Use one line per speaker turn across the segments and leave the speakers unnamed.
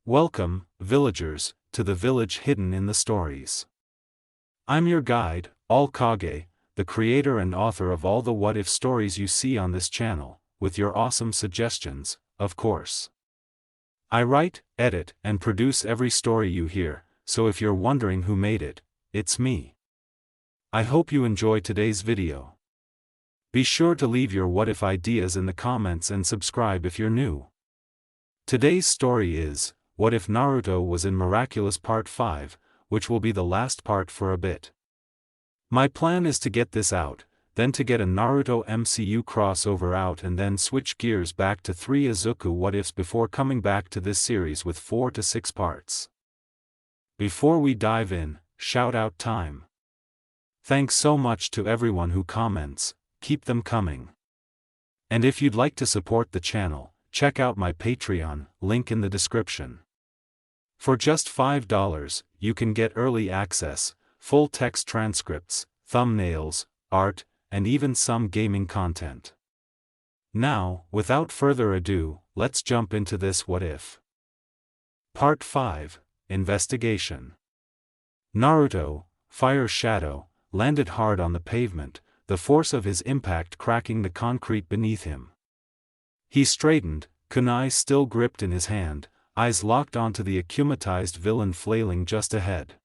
Welcome, villagers, to the village hidden in the stories. I'm your guide, KAGE, the creator and author of all the what-if stories you see on this channel, with your awesome suggestions, of course. I write, edit, and produce every story you hear, so if you're wondering who made it, it's me. I hope you enjoy today's video. Be sure to leave your what-if ideas in the comments and subscribe if you're new. Today's story is, What If Naruto Was in Miraculous Part 5, which will be the last part for a bit. My plan is to get this out, then to get a Naruto MCU crossover out and then switch gears back to 3 Izuku what-ifs before coming back to this series with 4 to 6 parts. Before we dive in, shout-out time. Thanks so much to everyone who comments, keep them coming. And if you'd like to support the channel, check out my Patreon, link in the description. For just $5, you can get early access, full text transcripts, thumbnails, art, and even some gaming content. Now, without further ado, let's jump into this what if. Part 5, Investigation. Naruto, Fire Shadow, landed hard on the pavement, the force of his impact cracking the concrete beneath him. He straightened, kunai still gripped in his hand, eyes locked onto the akumatized villain flailing just ahead.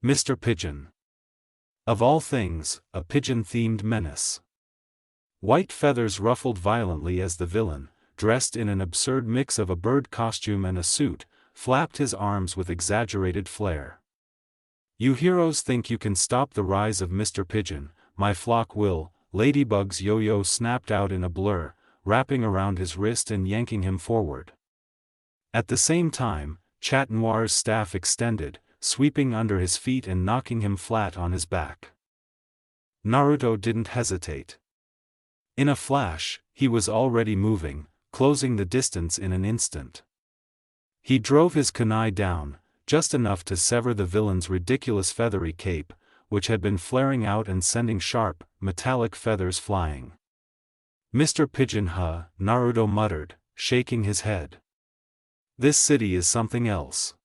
Mr. Pigeon. Of all things, a pigeon-themed menace. White feathers ruffled violently as the villain, dressed in an absurd mix of a bird costume and a suit, flapped his arms with exaggerated flair. You heroes think you can stop the rise of Mr. Pigeon, my flock will. Ladybug's yo-yo snapped out in a blur, wrapping around his wrist and yanking him forward. At the same time, Chat Noir's staff extended, sweeping under his feet and knocking him flat on his back. Naruto didn't hesitate. In a flash, he was already moving, closing the distance in an instant. He drove his kunai down, just enough to sever the villain's ridiculous feathery cape, which had been flaring out and sending sharp, metallic feathers flying. Mr. Pigeon, huh? Naruto muttered, shaking his head. This city is something else.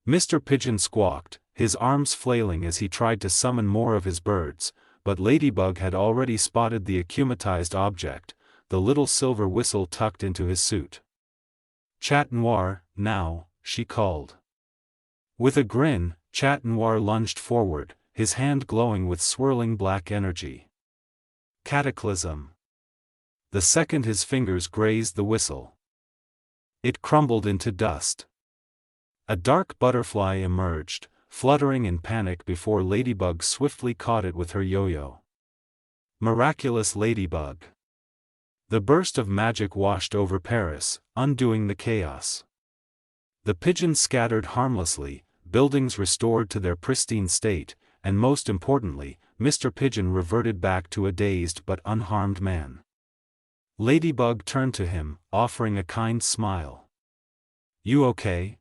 Mr. Pigeon squawked, his arms flailing as he tried to summon more of his birds, but Ladybug had already spotted the akumatized object, the little silver whistle tucked into his suit. Chat Noir, now, she called. With a grin, Chat Noir lunged forward, his hand glowing with swirling black energy. Cataclysm. The second his fingers grazed the whistle, it crumbled into dust. A dark butterfly emerged, fluttering in panic before Ladybug swiftly caught it with her yo-yo. Miraculous Ladybug. The burst of magic washed over Paris, undoing the chaos. The pigeons scattered harmlessly, buildings restored to their pristine state, and most importantly, Mr. Pigeon reverted back to a dazed but unharmed man. Ladybug turned to him, offering a kind smile. You okay?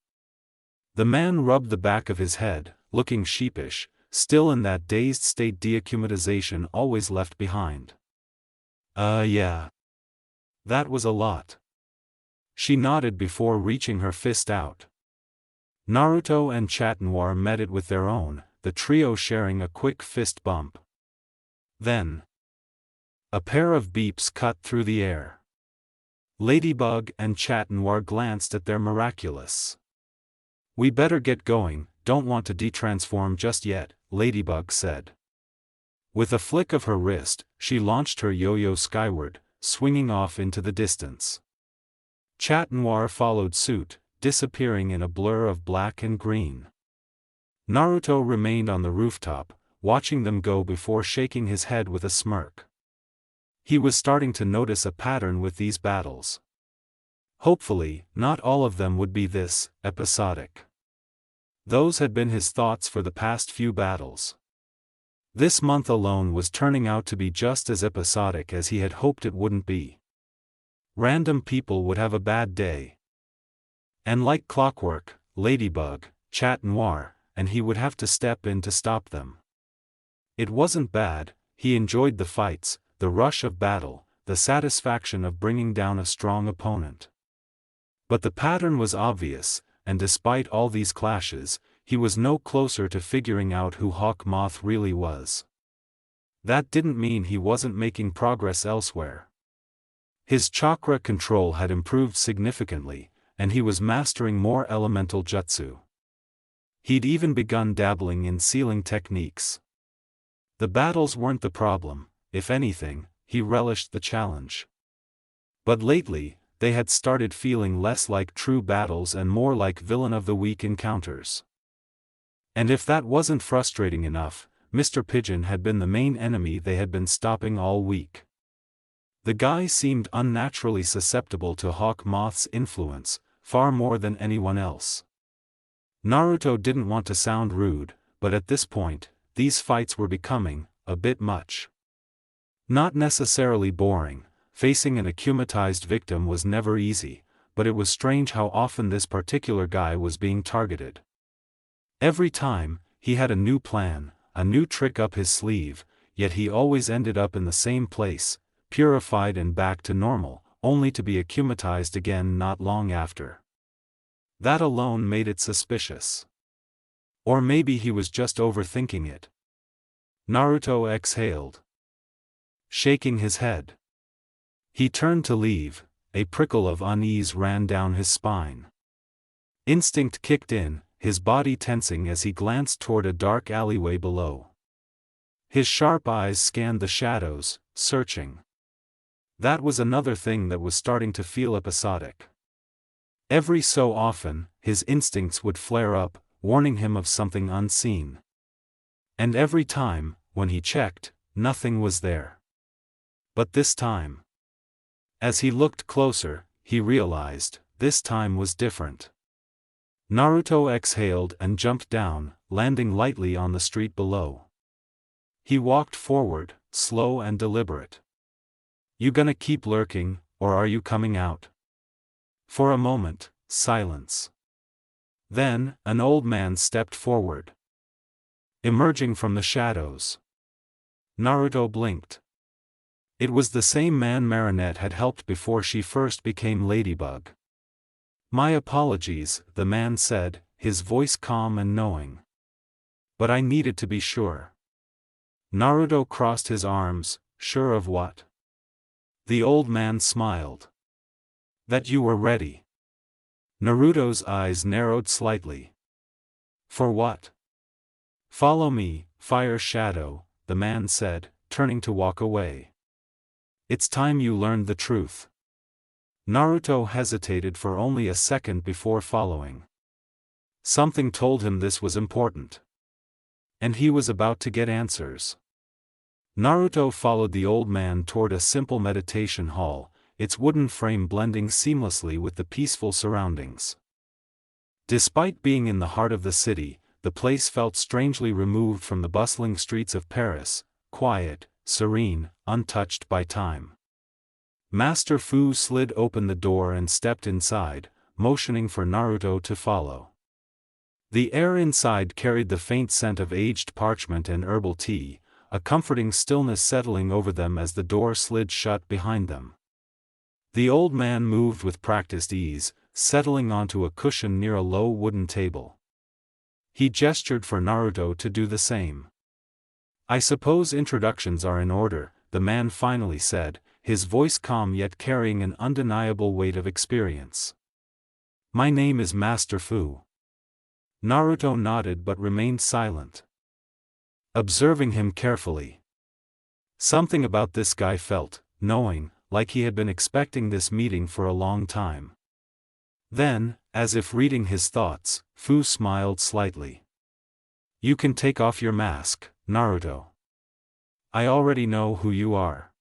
The man rubbed the back of his head, looking sheepish, still in that dazed state deakumatization always left behind. Yeah. That was a lot. She nodded before reaching her fist out. Naruto and Chat Noir met it with their own, the trio sharing a quick fist bump. Then, a pair of beeps cut through the air. Ladybug and Chat Noir glanced at their Miraculous. We better get going, don't want to detransform just yet, Ladybug said. With a flick of her wrist, she launched her yo-yo skyward, swinging off into the distance. Chat Noir followed suit, disappearing in a blur of black and green. Naruto remained on the rooftop, watching them go before shaking his head with a smirk. He was starting to notice a pattern with these battles. Hopefully, not all of them would be this episodic. Those had been his thoughts for the past few battles. This month alone was turning out to be just as episodic as he had hoped it wouldn't be. Random people would have a bad day. And like clockwork, Ladybug, Chat Noir, and he would have to step in to stop them. It wasn't bad, he enjoyed the fights, the rush of battle, the satisfaction of bringing down a strong opponent. But the pattern was obvious, and despite all these clashes, he was no closer to figuring out who Hawk Moth really was. That didn't mean he wasn't making progress elsewhere. His chakra control had improved significantly, and he was mastering more elemental jutsu. He'd even begun dabbling in sealing techniques. The battles weren't the problem, if anything, he relished the challenge. But lately, they had started feeling less like true battles and more like villain of the week encounters. And if that wasn't frustrating enough, Mr. Pigeon had been the main enemy they had been stopping all week. The guy seemed unnaturally susceptible to Hawk Moth's influence, far more than anyone else. Naruto didn't want to sound rude, but at this point, these fights were becoming a bit much. Not necessarily boring. Facing an akumatized victim was never easy, but it was strange how often this particular guy was being targeted. Every time, he had a new plan, a new trick up his sleeve, yet he always ended up in the same place, purified and back to normal, only to be akumatized again not long after. That alone made it suspicious. Or maybe he was just overthinking it. Naruto exhaled, shaking his head. He turned to leave, a prickle of unease ran down his spine. Instinct kicked in, his body tensing as he glanced toward a dark alleyway below. His sharp eyes scanned the shadows, searching. That was another thing that was starting to feel episodic. Every so often, his instincts would flare up, warning him of something unseen. And every time, when he checked, nothing was there. But this time. As he looked closer, he realized, this time was different. Naruto exhaled and jumped down, landing lightly on the street below. He walked forward, slow and deliberate. You gonna keep lurking, or are you coming out? For a moment, silence. Then, an old man stepped forward, emerging from the shadows. Naruto blinked. It was the same man Marinette had helped before she first became Ladybug. My apologies, the man said, his voice calm and knowing. But I needed to be sure. Naruto crossed his arms, sure of what? The old man smiled. That you were ready. Naruto's eyes narrowed slightly. For what? Follow me, Fire Shadow, the man said, turning to walk away. It's time you learned the truth. Naruto hesitated for only a second before following. Something told him this was important. And he was about to get answers. Naruto followed the old man toward a simple meditation hall, its wooden frame blending seamlessly with the peaceful surroundings. Despite being in the heart of the city, the place felt strangely removed from the bustling streets of Paris, quiet, serene, untouched by time. Master Fu slid open the door and stepped inside, motioning for Naruto to follow. The air inside carried the faint scent of aged parchment and herbal tea, a comforting stillness settling over them as the door slid shut behind them. The old man moved with practiced ease, settling onto a cushion near a low wooden table. He gestured for Naruto to do the same. I suppose introductions are in order, the man finally said, his voice calm yet carrying an undeniable weight of experience. My name is Master Fu. Naruto nodded but remained silent, observing him carefully. Something about this guy felt, knowing, like he had been expecting this meeting for a long time. Then, as if reading his thoughts, Fu smiled slightly. You can take off your mask, Naruto. I already know who you are.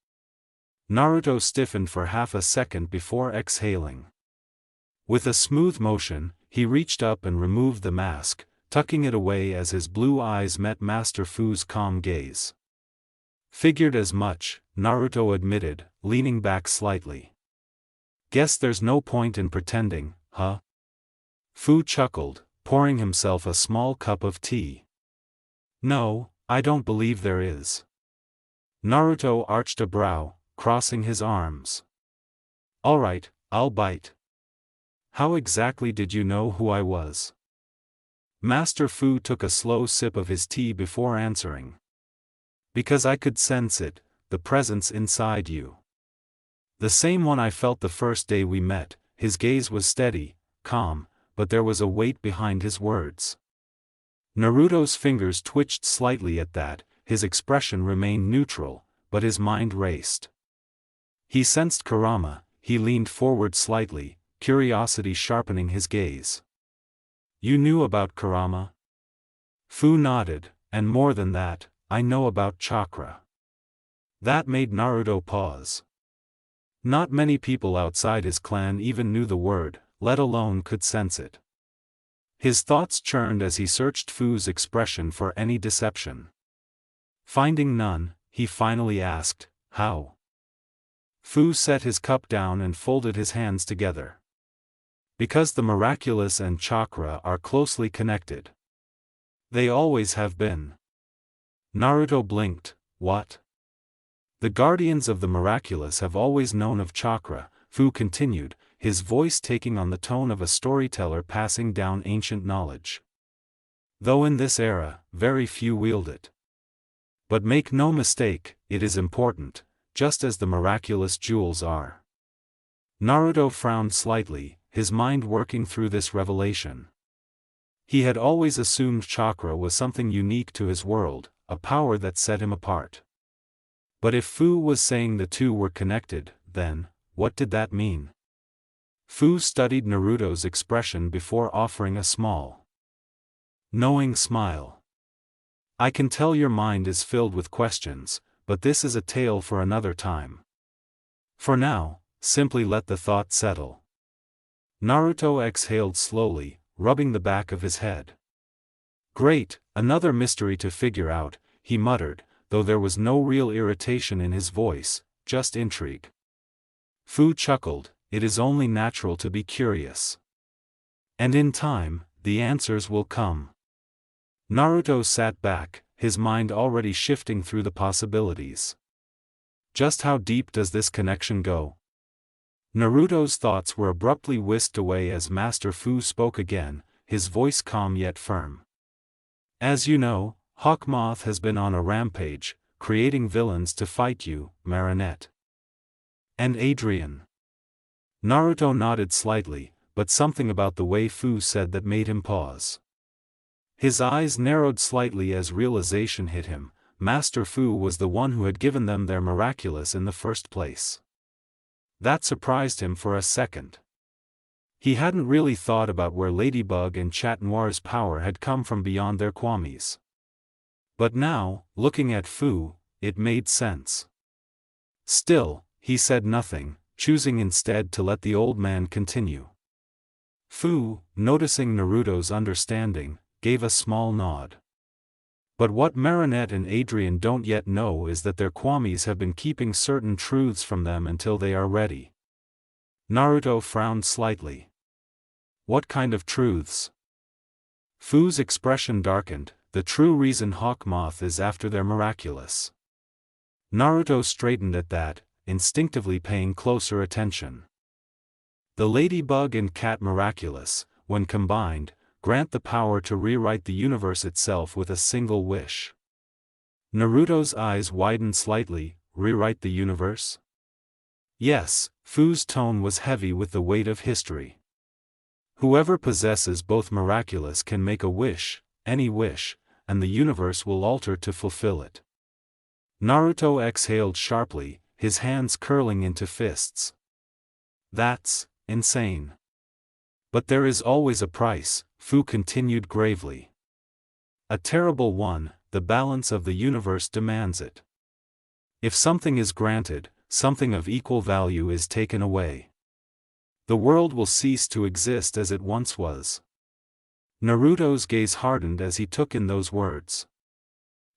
Naruto stiffened for half a second before exhaling. With a smooth motion, he reached up and removed the mask, tucking it away as his blue eyes met Master Fu's calm gaze. Figured as much, Naruto admitted, leaning back slightly. Guess there's no point in pretending, huh? Fu chuckled, pouring himself a small cup of tea. No, I don't believe there is. Naruto arched a brow, crossing his arms. Alright, I'll bite. How exactly did you know who I was? Master Fu took a slow sip of his tea before answering. Because I could sense it, the presence inside you. The same one I felt the first day we met. His gaze was steady, calm, but there was a weight behind his words. Naruto's fingers twitched slightly at that. His expression remained neutral, but his mind raced. He sensed Kurama. He leaned forward slightly, curiosity sharpening his gaze. You knew about Kurama? Fu nodded, and more than that, I know about chakra. That made Naruto pause. Not many people outside his clan even knew the word, let alone could sense it. His thoughts churned as he searched Fu's expression for any deception. Finding none, he finally asked, how? Fu set his cup down and folded his hands together. Because the miraculous and chakra are closely connected. They always have been. Naruto blinked, what? The guardians of the miraculous have always known of chakra, Fu continued, his voice taking on the tone of a storyteller passing down ancient knowledge. Though in this era, very few wield it. But make no mistake, it is important, just as the miraculous jewels are. Naruto frowned slightly, his mind working through this revelation. He had always assumed chakra was something unique to his world, a power that set him apart. But if Fu was saying the two were connected, then, what did that mean? Fu studied Naruto's expression before offering a small, knowing smile. I can tell your mind is filled with questions, but this is a tale for another time. For now, simply let the thought settle. Naruto exhaled slowly, rubbing the back of his head. Great, another mystery to figure out, he muttered, though there was no real irritation in his voice, just intrigue. Fu chuckled, it is only natural to be curious. And in time, the answers will come. Naruto sat back, his mind already shifting through the possibilities. Just how deep does this connection go? Naruto's thoughts were abruptly whisked away as Master Fu spoke again, his voice calm yet firm. As you know, Hawkmoth has been on a rampage, creating villains to fight you, Marinette. And Adrian. Naruto nodded slightly, but something about the way Fu said that made him pause. His eyes narrowed slightly as realization hit him, Master Fu was the one who had given them their miraculous in the first place. That surprised him for a second. He hadn't really thought about where Ladybug and Chat Noir's power had come from beyond their kwamis. But now, looking at Fu, it made sense. Still, he said nothing, choosing instead to let the old man continue. Fu, noticing Naruto's understanding, gave a small nod. But what Marinette and Adrian don't yet know is that their kwamis have been keeping certain truths from them until they are ready. Naruto frowned slightly. What kind of truths? Fu's expression darkened, the true reason Hawkmoth is after their miraculous. Naruto straightened at that, instinctively paying closer attention. The Ladybug and Cat miraculous, when combined, grant the power to rewrite the universe itself with a single wish. Naruto's eyes widened slightly, rewrite the universe? Yes, Fu's tone was heavy with the weight of history. Whoever possesses both miraculous can make a wish, any wish, and the universe will alter to fulfill it. Naruto exhaled sharply, his hands curling into fists. That's insane. But there is always a price, Fu continued gravely. A terrible one, the balance of the universe demands it. If something is granted, something of equal value is taken away. The world will cease to exist as it once was. Naruto's gaze hardened as he took in those words.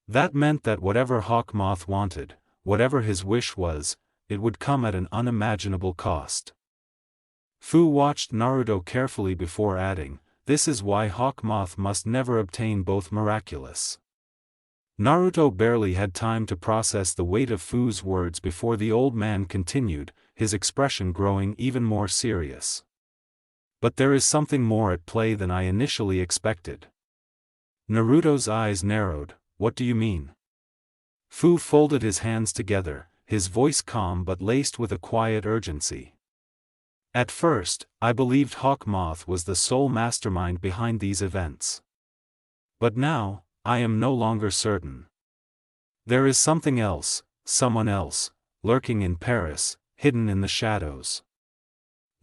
That meant that whatever Hawkmoth wanted, whatever his wish was, it would come at an unimaginable cost. Fu watched Naruto carefully before adding, this is why Hawkmoth must never obtain both miraculous. Naruto barely had time to process the weight of Fu's words before the old man continued, his expression growing even more serious. But there is something more at play than I initially expected. Naruto's eyes narrowed. What do you mean? Fu folded his hands together, his voice calm but laced with a quiet urgency. At first, I believed Hawkmoth was the sole mastermind behind these events. But now, I am no longer certain. There is something else, someone else, lurking in Paris, hidden in the shadows.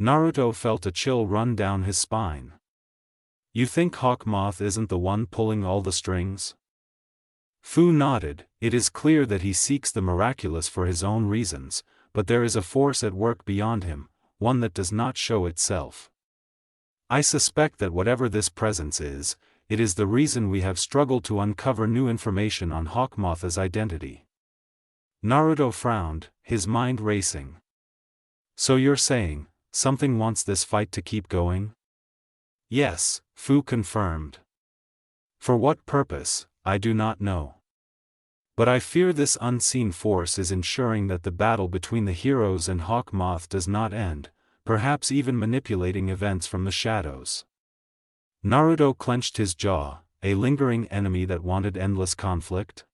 Naruto felt a chill run down his spine. You think Hawkmoth isn't the one pulling all the strings? Fu nodded. It is clear that he seeks the miraculous for his own reasons, but there is a force at work beyond him, one that does not show itself. I suspect that whatever this presence is, it is the reason we have struggled to uncover new information on Hawkmoth's identity. Naruto frowned, his mind racing. So you're saying, something wants this fight to keep going? Yes, Fu confirmed. For what purpose, I do not know. But I fear this unseen force is ensuring that the battle between the heroes and Hawkmoth does not end, perhaps even manipulating events from the shadows. Naruto clenched his jaw, a lingering enemy that wanted endless conflict?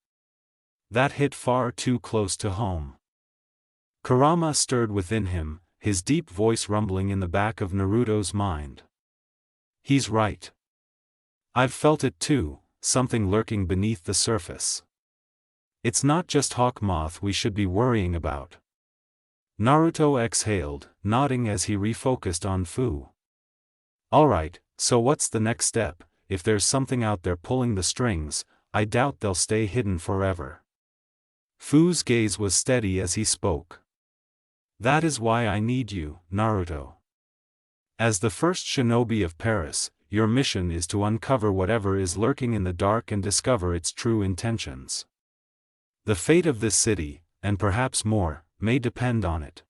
That hit far too close to home. Kurama stirred within him, his deep voice rumbling in the back of Naruto's mind. He's right. I've felt it too, something lurking beneath the surface. It's not just Hawkmoth we should be worrying about. Naruto exhaled, nodding as he refocused on Fu. Alright, so what's the next step? If there's something out there pulling the strings, I doubt they'll stay hidden forever. Fu's gaze was steady as he spoke. That is why I need you, Naruto. As the first shinobi of Paris, your mission is to uncover whatever is lurking in the dark and discover its true intentions. The fate of this city, and perhaps more, may depend on it.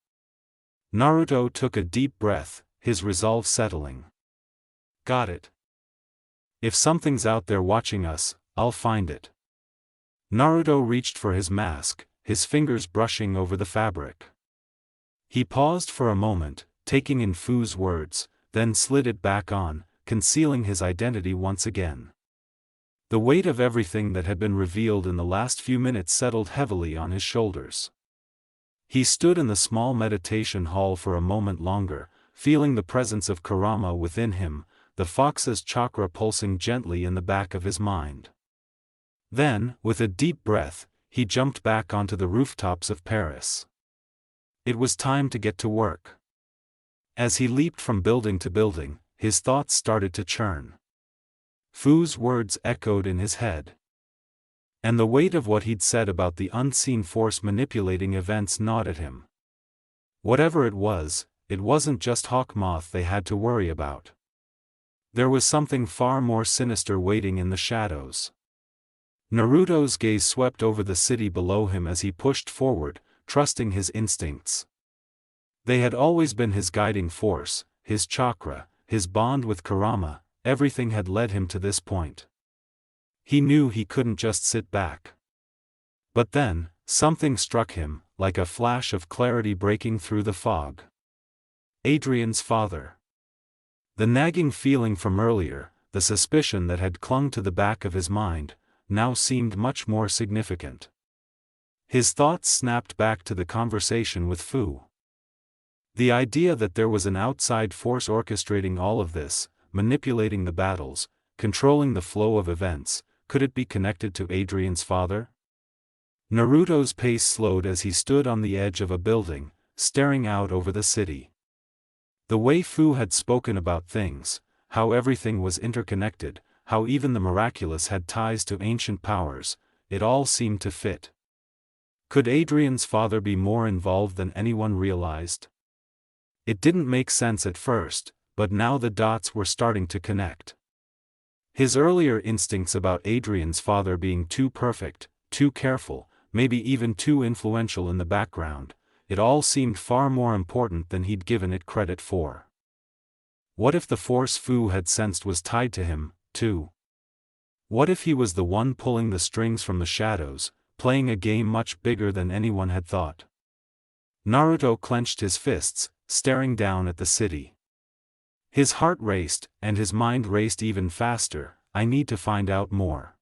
Naruto took a deep breath, his resolve settling. Got it. If something's out there watching us, I'll find it. Naruto reached for his mask, his fingers brushing over the fabric. He paused for a moment, taking in Fu's words, then slid it back on, concealing his identity once again. The weight of everything that had been revealed in the last few minutes settled heavily on his shoulders. He stood in the small meditation hall for a moment longer, feeling the presence of Kurama within him, the fox's chakra pulsing gently in the back of his mind. Then, with a deep breath, he jumped back onto the rooftops of Paris. It was time to get to work. As he leaped from building to building, his thoughts started to churn. Fu's words echoed in his head. And the weight of what he'd said about the unseen force manipulating events gnawed at him. Whatever it wasn't just Hawkmoth they had to worry about. There was something far more sinister waiting in the shadows. Naruto's gaze swept over the city below him as he pushed forward, trusting his instincts. They had always been his guiding force, his chakra, his bond with Kurama, everything had led him to this point. He knew he couldn't just sit back. But then, something struck him, like a flash of clarity breaking through the fog. Adrian's father. The nagging feeling from earlier, the suspicion that had clung to the back of his mind, now seemed much more significant. His thoughts snapped back to the conversation with Fu. The idea that there was an outside force orchestrating all of this, manipulating the battles, controlling the flow of events, could it be connected to Adrian's father? Naruto's pace slowed as he stood on the edge of a building, staring out over the city. The way Fu had spoken about things, how everything was interconnected, how even the miraculous had ties to ancient powers, it all seemed to fit. Could Adrian's father be more involved than anyone realized? It didn't make sense at first, but now the dots were starting to connect. His earlier instincts about Adrian's father being too perfect, too careful, maybe even too influential in the background, it all seemed far more important than he'd given it credit for. What if the force Fu had sensed was tied to him, too? What if he was the one pulling the strings from the shadows, playing a game much bigger than anyone had thought? Naruto clenched his fists, staring down at the city. His heart raced, and his mind raced even faster. I need to find out more.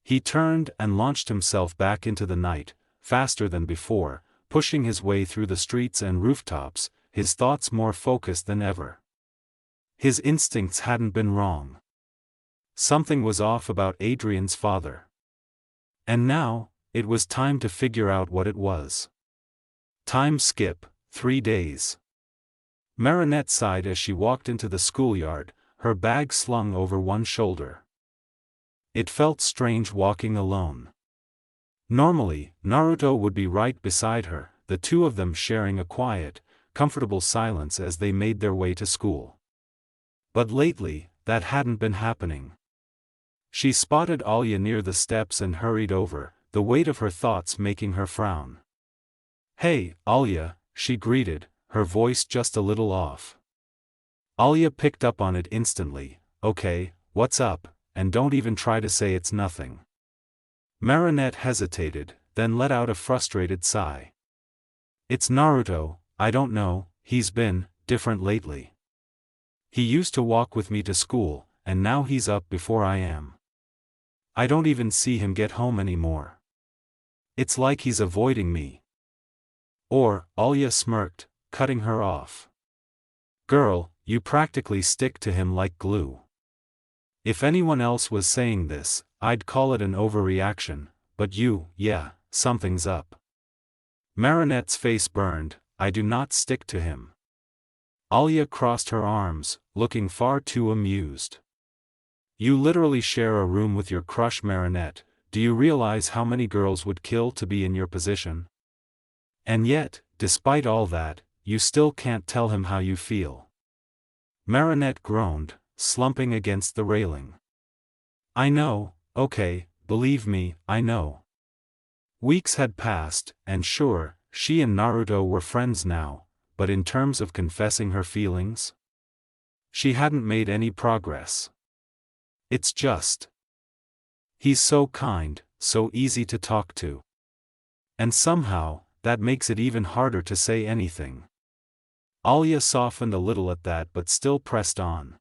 He turned and launched himself back into the night, faster than before, pushing his way through the streets and rooftops, his thoughts more focused than ever. His instincts hadn't been wrong. Something was off about Adrian's father. And now, it was time to figure out what it was. Time skip, 3 days. Marinette sighed as she walked into the schoolyard, her bag slung over one shoulder. It felt strange walking alone. Normally, Naruto would be right beside her, the two of them sharing a quiet, comfortable silence as they made their way to school. But lately, that hadn't been happening. She spotted Alya near the steps and hurried over, the weight of her thoughts making her frown. "Hey, Alya," she greeted, her voice just a little off. Alya picked up on it instantly. "Okay, what's up, and don't even try to say it's nothing." Marinette hesitated, then let out a frustrated sigh. "It's Naruto, I don't know, he's been different lately. He used to walk with me to school, and now he's up before I am. I don't even see him get home anymore. It's like he's avoiding me." Or, Alya smirked, cutting her off. "Girl, you practically stick to him like glue. If anyone else was saying this, I'd call it an overreaction, but you, yeah, something's up." Marinette's face burned. "I do not stick to him." Alya crossed her arms, looking far too amused. "You literally share a room with your crush Marinette. Do you realize how many girls would kill to be in your position? And yet, despite all that, you still can't tell him how you feel." Marinette groaned, slumping against the railing. "I know, okay, believe me, I know." Weeks had passed, and sure, she and Naruto were friends now, but in terms of confessing her feelings, she hadn't made any progress. It's just, he's so kind, so easy to talk to. And somehow, that makes it even harder to say anything. Alya softened a little at that but still pressed on.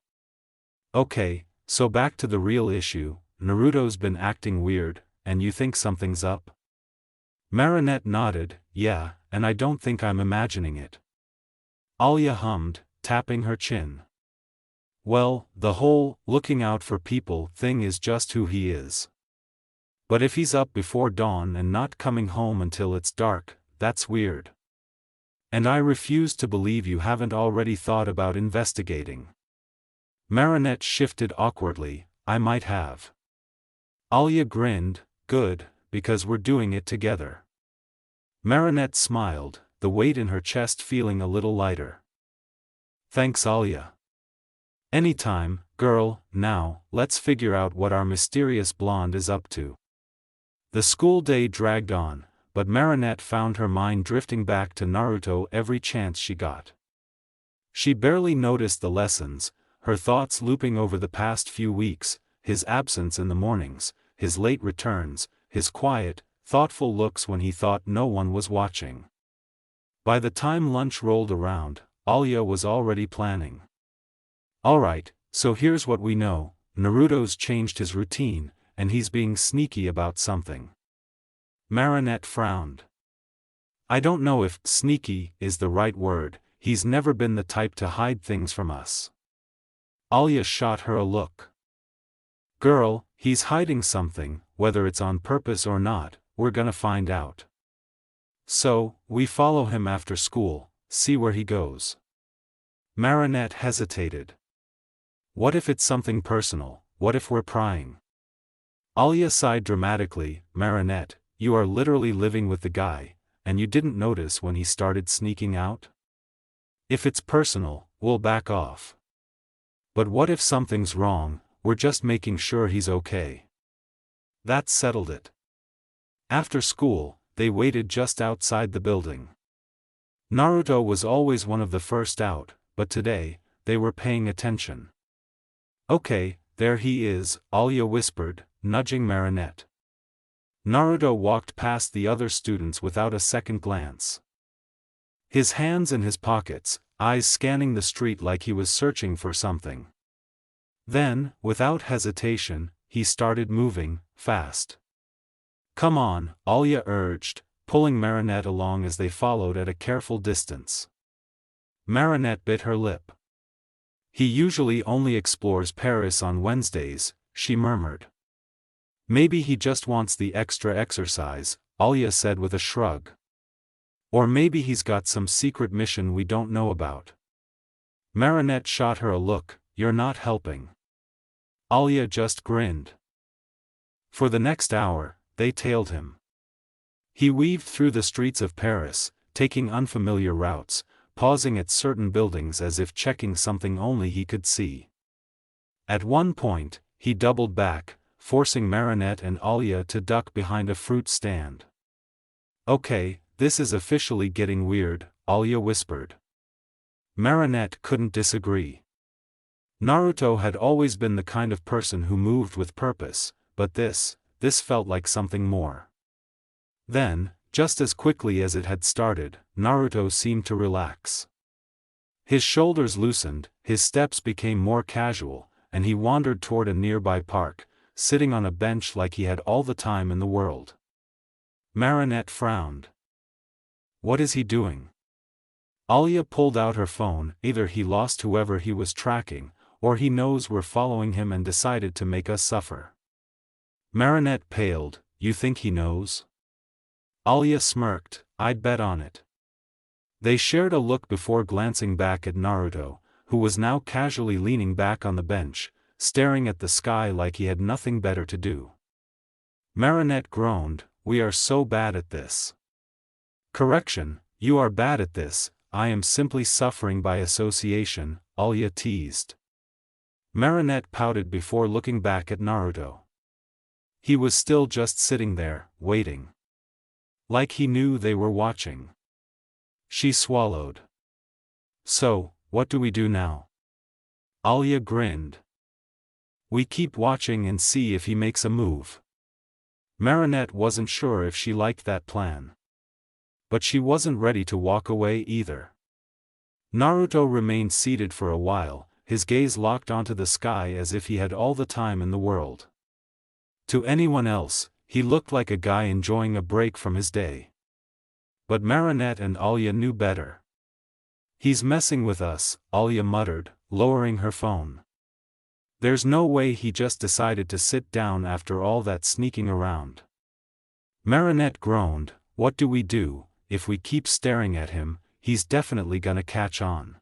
"Okay, so back to the real issue, Naruto's been acting weird, and you think something's up?" Marinette nodded. "Yeah, and I don't think I'm imagining it." Alya hummed, tapping her chin. "Well, the whole looking out for people thing is just who he is. But if he's up before dawn and not coming home until it's dark, that's weird. And I refuse to believe you haven't already thought about investigating." Marinette shifted awkwardly. "I might have." Alya grinned. "Good, because we're doing it together." Marinette smiled, the weight in her chest feeling a little lighter. "Thanks Alya." "Anytime, girl. Now, let's figure out what our mysterious blonde is up to." The school day dragged on, but Marinette found her mind drifting back to Naruto every chance she got. She barely noticed the lessons, her thoughts looping over the past few weeks, his absence in the mornings, his late returns, his quiet, thoughtful looks when he thought no one was watching. By the time lunch rolled around, Alya was already planning. "Alright, so here's what we know, Naruto's changed his routine, and he's being sneaky about something." Marinette frowned. "I don't know if sneaky is the right word, he's never been the type to hide things from us." Alya shot her a look. "Girl, he's hiding something, whether it's on purpose or not, we're gonna find out. So, we follow him after school, see where he goes." Marinette hesitated. "What if it's something personal, what if we're prying?" Alya sighed dramatically. "Marinette, you are literally living with the guy, and you didn't notice when he started sneaking out? If it's personal, we'll back off. But what if something's wrong, we're just making sure he's okay." That settled it. After school, they waited just outside the building. Naruto was always one of the first out, but today, they were paying attention. "Okay, there he is," Alya whispered, nudging Marinette. Naruto walked past the other students without a second glance. His hands in his pockets, eyes scanning the street like he was searching for something. Then, without hesitation, he started moving, fast. "Come on," Alia urged, pulling Marinette along as they followed at a careful distance. Marinette bit her lip. "He usually only explores Paris on Wednesdays," she murmured. "Maybe he just wants the extra exercise," Alia said with a shrug. "Or maybe he's got some secret mission we don't know about." Marinette shot her a look. "You're not helping." Alia just grinned. For the next hour, they tailed him. He weaved through the streets of Paris, taking unfamiliar routes, pausing at certain buildings as if checking something only he could see. At one point, he doubled back, forcing Marinette and Alia to duck behind a fruit stand. "Okay, this is officially getting weird," Alia whispered. Marinette couldn't disagree. Naruto had always been the kind of person who moved with purpose, but this felt like something more. Then, just as quickly as it had started, Naruto seemed to relax. His shoulders loosened, his steps became more casual, and he wandered toward a nearby park, sitting on a bench like he had all the time in the world. Marinette frowned. "What is he doing?" Alia pulled out her phone. "Either he lost whoever he was tracking, or he knows we're following him and decided to make us suffer." Marinette paled. "You think he knows?" Alia smirked. "I'd bet on it." They shared a look before glancing back at Naruto, who was now casually leaning back on the bench, staring at the sky like he had nothing better to do. Marinette groaned. "We are so bad at this." "Correction, you are bad at this, I am simply suffering by association," Alia teased. Marinette pouted before looking back at Naruto. He was still just sitting there, waiting. Like he knew they were watching. She swallowed. "So, what do we do now?" Alia grinned. "We keep watching and see if he makes a move." Marinette wasn't sure if she liked that plan. But she wasn't ready to walk away either. Naruto remained seated for a while, his gaze locked onto the sky as if he had all the time in the world. To anyone else, he looked like a guy enjoying a break from his day. But Marinette and Alia knew better. "He's messing with us," Alia muttered, lowering her phone. "There's no way he just decided to sit down after all that sneaking around." Marinette groaned. "What do we do? If we keep staring at him, he's definitely gonna catch on."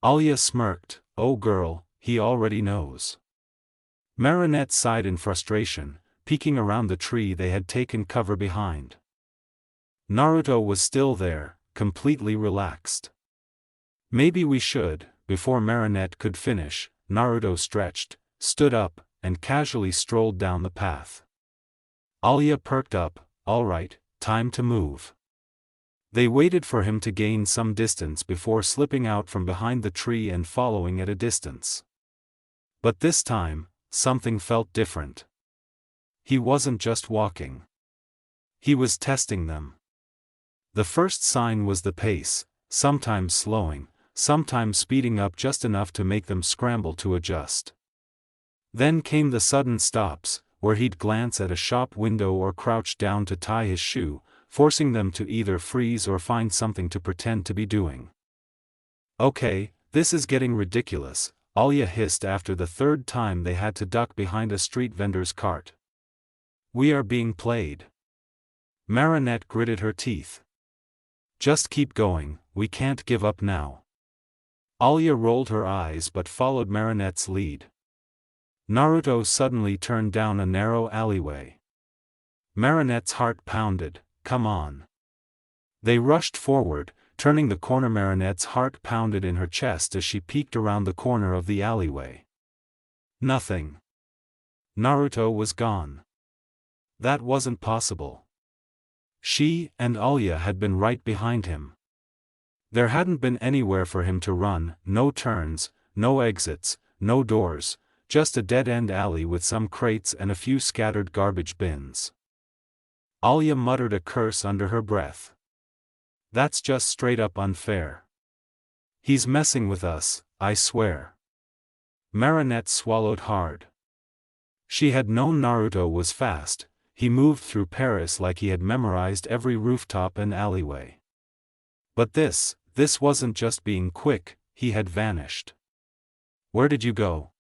Alia smirked. "Oh girl, he already knows." Marinette sighed in frustration, peeking around the tree they had taken cover behind. Naruto was still there, completely relaxed. "Maybe we should." Before Marinette could finish, Naruto stretched, stood up, and casually strolled down the path. Alia perked up. "All right, time to move." They waited for him to gain some distance before slipping out from behind the tree and following at a distance. But this time, something felt different. He wasn't just walking. He was testing them. The first sign was the pace, sometimes slowing, sometimes speeding up just enough to make them scramble to adjust. Then came the sudden stops, where he'd glance at a shop window or crouch down to tie his shoe, forcing them to either freeze or find something to pretend to be doing. "Okay, this is getting ridiculous," Alia hissed after the third time they had to duck behind a street vendor's cart. "We are being played." Marinette gritted her teeth. "Just keep going, we can't give up now." Alia rolled her eyes but followed Marinette's lead. Naruto suddenly turned down a narrow alleyway. Marinette's heart pounded. "Come on." They rushed forward, turning the corner. Marinette's heart pounded in her chest as she peeked around the corner of the alleyway. Nothing. Naruto was gone. That wasn't possible. She and Alia had been right behind him. There hadn't been anywhere for him to run, no turns, no exits, no doors, just a dead-end alley with some crates and a few scattered garbage bins. Alia muttered a curse under her breath. "That's just straight up unfair." He's messing with us, I swear. Marinette swallowed hard. She had known Naruto was fast. He moved through Paris like he had memorized every rooftop and alleyway. But this wasn't just being quick, he had vanished. Where did you go?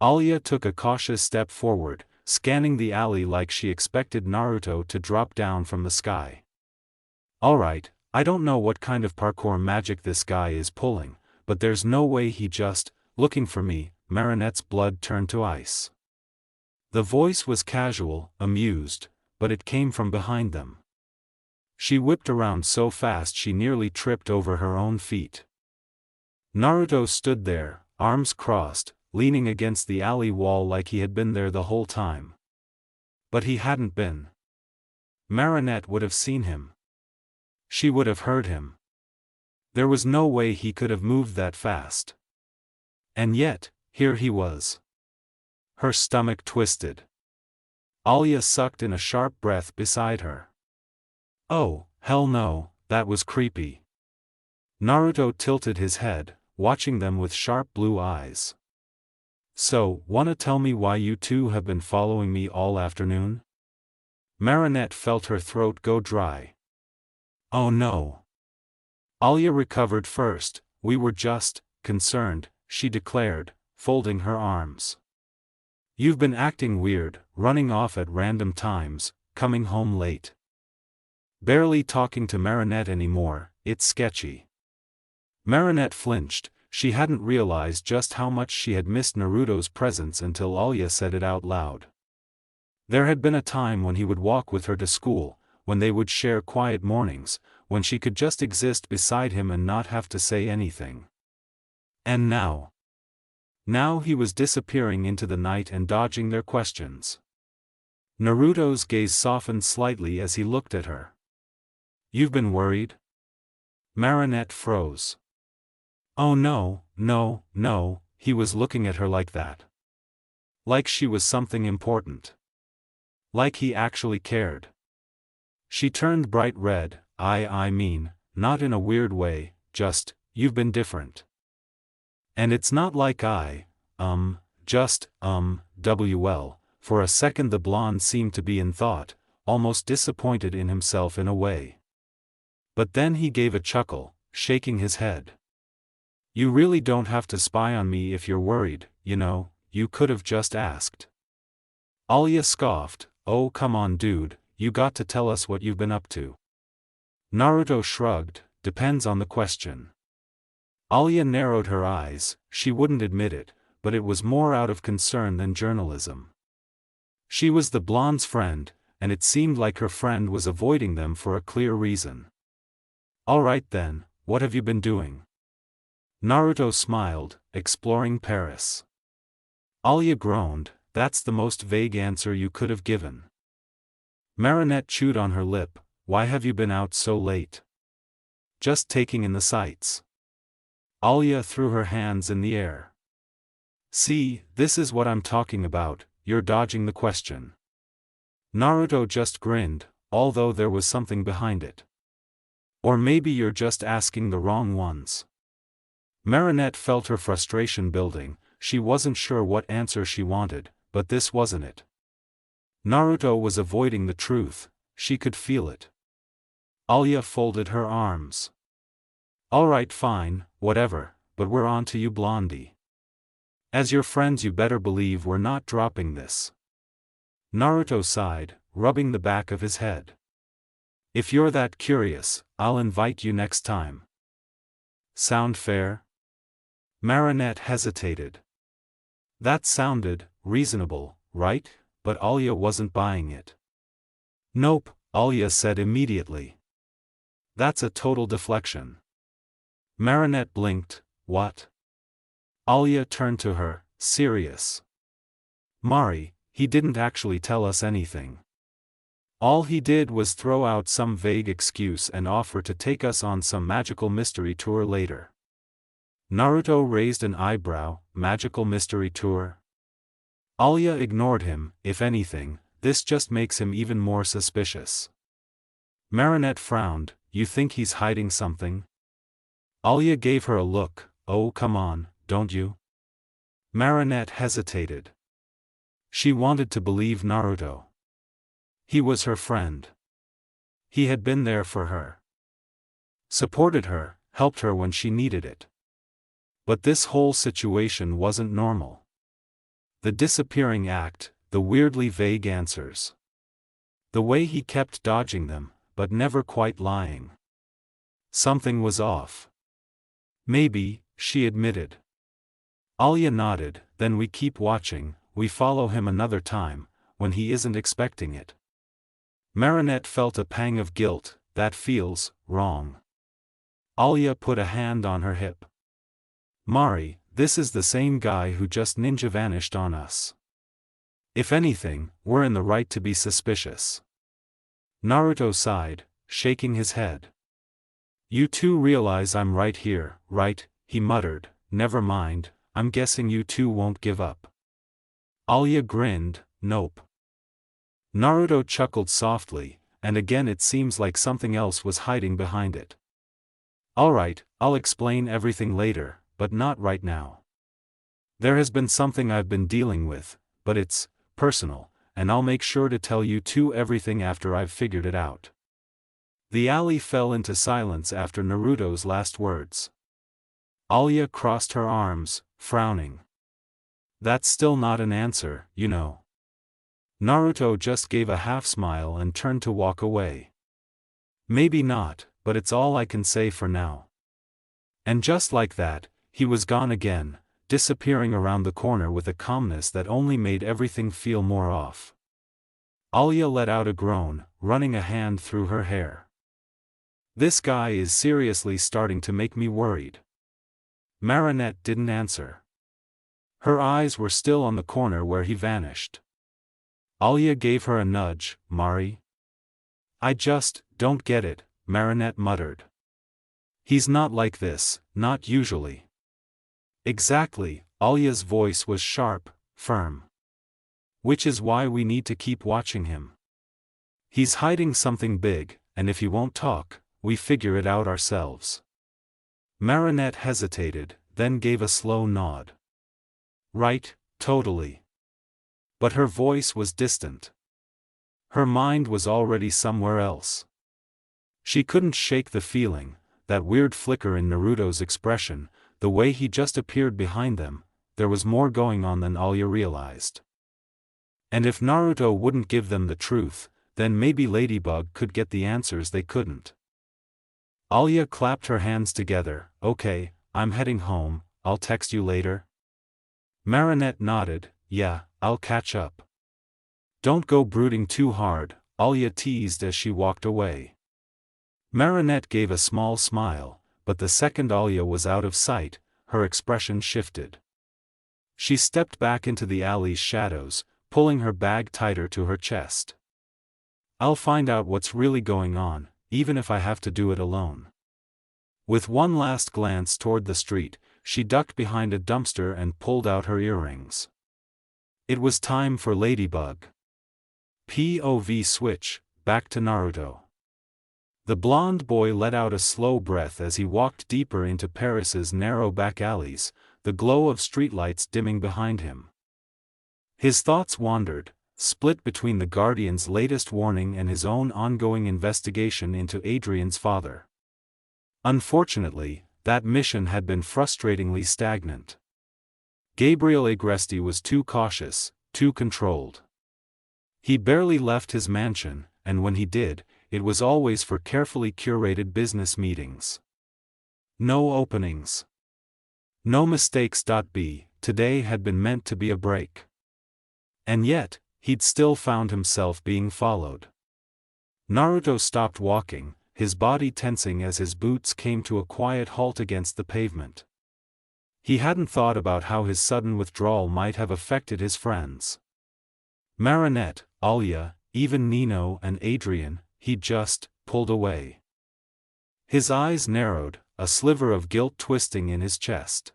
Alya took a cautious step forward, scanning the alley like she expected Naruto to drop down from the sky. Alright, I don't know what kind of parkour magic this guy is pulling, but there's no way he just, looking for me. Marinette's blood turned to ice. The voice was casual, amused, but it came from behind them. She whipped around so fast she nearly tripped over her own feet. Naruto stood there, arms crossed, leaning against the alley wall like he had been there the whole time. But he hadn't been. Marinette would have seen him. She would have heard him. There was no way he could have moved that fast. And yet, here he was. Her stomach twisted. Alya sucked in a sharp breath beside her. Oh, hell no, that was creepy. Naruto tilted his head, watching them with sharp blue eyes. So, wanna tell me why you two have been following me all afternoon? Marinette felt her throat go dry. Oh no. Alya recovered first. We were just concerned, she declared, folding her arms. You've been acting weird, running off at random times, coming home late. Barely talking to Marinette anymore, it's sketchy. Marinette flinched. She hadn't realized just how much she had missed Naruto's presence until Alya said it out loud. There had been a time when he would walk with her to school, when they would share quiet mornings, when she could just exist beside him and not have to say anything. And now? Now he was disappearing into the night and dodging their questions. Naruto's gaze softened slightly as he looked at her. You've been worried? Marinette froze. Oh no, no, no, he was looking at her like that. Like she was something important. Like he actually cared. She turned bright red. I mean, not in a weird way, just, you've been different. And it's not like well, for a second the blonde seemed to be in thought, almost disappointed in himself in a way. But then he gave a chuckle, shaking his head. You really don't have to spy on me if you're worried, you know, you could have just asked. Alya scoffed, oh come on dude, you got to tell us what you've been up to. Naruto shrugged, depends on the question. Alya narrowed her eyes. She wouldn't admit it, but it was more out of concern than journalism. She was the blonde's friend, and it seemed like her friend was avoiding them for a clear reason. Alright then, what have you been doing? Naruto smiled, exploring Paris. Alya groaned, that's the most vague answer you could have given. Marinette chewed on her lip, why have you been out so late? Just taking in the sights. Alya threw her hands in the air. See, this is what I'm talking about, you're dodging the question. Naruto just grinned, although there was something behind it. Or maybe you're just asking the wrong ones. Marinette felt her frustration building. She wasn't sure what answer she wanted, but this wasn't it. Naruto was avoiding the truth, she could feel it. Alya folded her arms. Alright fine, whatever, but we're on to you Blondie. As your friends you better believe we're not dropping this. Naruto sighed, rubbing the back of his head. If you're that curious, I'll invite you next time. Sound fair? Marinette hesitated. That sounded reasonable, right? But Alya wasn't buying it. Nope, Alya said immediately. That's a total deflection. Marinette blinked, what? Alya turned to her, serious. Mari, he didn't actually tell us anything. All he did was throw out some vague excuse and offer to take us on some magical mystery tour later. Naruto raised an eyebrow, magical mystery tour? Alya ignored him, if anything, this just makes him even more suspicious. Marinette frowned, you think he's hiding something? Alya gave her a look. Oh come on, don't you? Marinette hesitated. She wanted to believe Naruto. He was her friend. He had been there for her. Supported her, helped her when she needed it. But this whole situation wasn't normal. The disappearing act, the weirdly vague answers. The way he kept dodging them, but never quite lying. Something was off. Maybe, she admitted. Alya nodded. Then we keep watching, we follow him another time, when he isn't expecting it. Marinette felt a pang of guilt. That feels wrong. Alya put a hand on her hip. Mari, this is the same guy who just ninja vanished on us. If anything, we're in the right to be suspicious. Naruto sighed, shaking his head. You two realize I'm right here, right? He muttered. Never mind, I'm guessing you two won't give up. Alya grinned. Nope. Naruto chuckled softly, and again it seems like something else was hiding behind it. Alright, I'll explain everything later, but not right now. There has been something I've been dealing with, but it's personal, and I'll make sure to tell you two everything after I've figured it out. The alley fell into silence after Naruto's last words. Alya crossed her arms, frowning. That's still not an answer, you know. Naruto just gave a half-smile and turned to walk away. Maybe not, but it's all I can say for now. And just like that, he was gone again, disappearing around the corner with a calmness that only made everything feel more off. Alya let out a groan, running a hand through her hair. This guy is seriously starting to make me worried. Marinette didn't answer. Her eyes were still on the corner where he vanished. Alya gave her a nudge. Mari? I just don't get it, Marinette muttered. He's not like this, not usually. Exactly, Alya's voice was sharp, firm. Which is why we need to keep watching him. He's hiding something big, and if he won't talk, we figure it out ourselves. Marinette hesitated, then gave a slow nod. Right, totally. But her voice was distant. Her mind was already somewhere else. She couldn't shake the feeling, that weird flicker in Naruto's expression, the way he just appeared behind them. There was more going on than Alya realized. And if Naruto wouldn't give them the truth, then maybe Ladybug could get the answers they couldn't. Alya clapped her hands together. Okay, I'm heading home, I'll text you later. Marinette nodded. Yeah, I'll catch up. Don't go brooding too hard, Alya teased as she walked away. Marinette gave a small smile, but the second Alya was out of sight, her expression shifted. She stepped back into the alley's shadows, pulling her bag tighter to her chest. I'll find out what's really going on, even if I have to do it alone. With one last glance toward the street, she ducked behind a dumpster and pulled out her earrings. It was time for Ladybug. POV switch, back to Naruto. The blonde boy let out a slow breath as he walked deeper into Paris's narrow back alleys, the glow of streetlights dimming behind him. His thoughts wandered, split between the Guardian's latest warning and his own ongoing investigation into Adrian's father. Unfortunately, that mission had been frustratingly stagnant. Gabriel Agresti was too cautious, too controlled. He barely left his mansion, and when he did, it was always for carefully curated business meetings. No openings. No mistakes. Today had been meant to be a break. And yet, he'd still found himself being followed. Naruto stopped walking, his body tensing as his boots came to a quiet halt against the pavement. He hadn't thought about how his sudden withdrawal might have affected his friends. Marinette, Alya, even Nino and Adrian. He just pulled away. His eyes narrowed, a sliver of guilt twisting in his chest.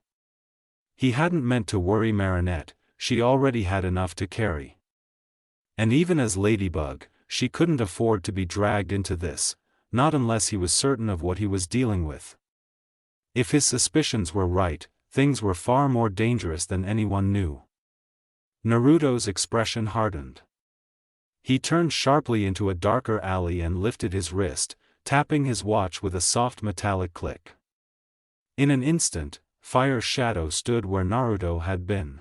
He hadn't meant to worry Marinette, she already had enough to carry. And even as Ladybug, she couldn't afford to be dragged into this, not unless he was certain of what he was dealing with. If his suspicions were right, things were far more dangerous than anyone knew. Naruto's expression hardened. He turned sharply into a darker alley and lifted his wrist, tapping his watch with a soft metallic click. In an instant, Fire Shadow stood where Naruto had been.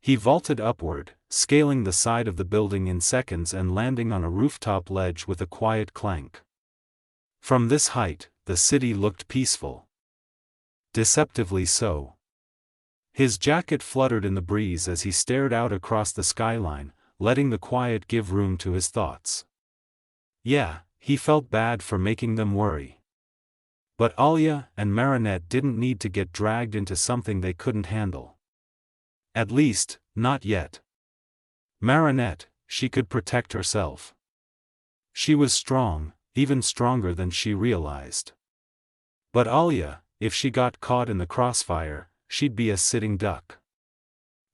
He vaulted upward, scaling the side of the building in seconds and landing on a rooftop ledge with a quiet clank. From this height, the city looked peaceful. Deceptively so. His jacket fluttered in the breeze as he stared out across the skyline, letting the quiet give room to his thoughts. Yeah, he felt bad for making them worry. But Alya and Marinette didn't need to get dragged into something they couldn't handle. At least, not yet. Marinette, she could protect herself. She was strong, even stronger than she realized. But Alya, if she got caught in the crossfire, she'd be a sitting duck.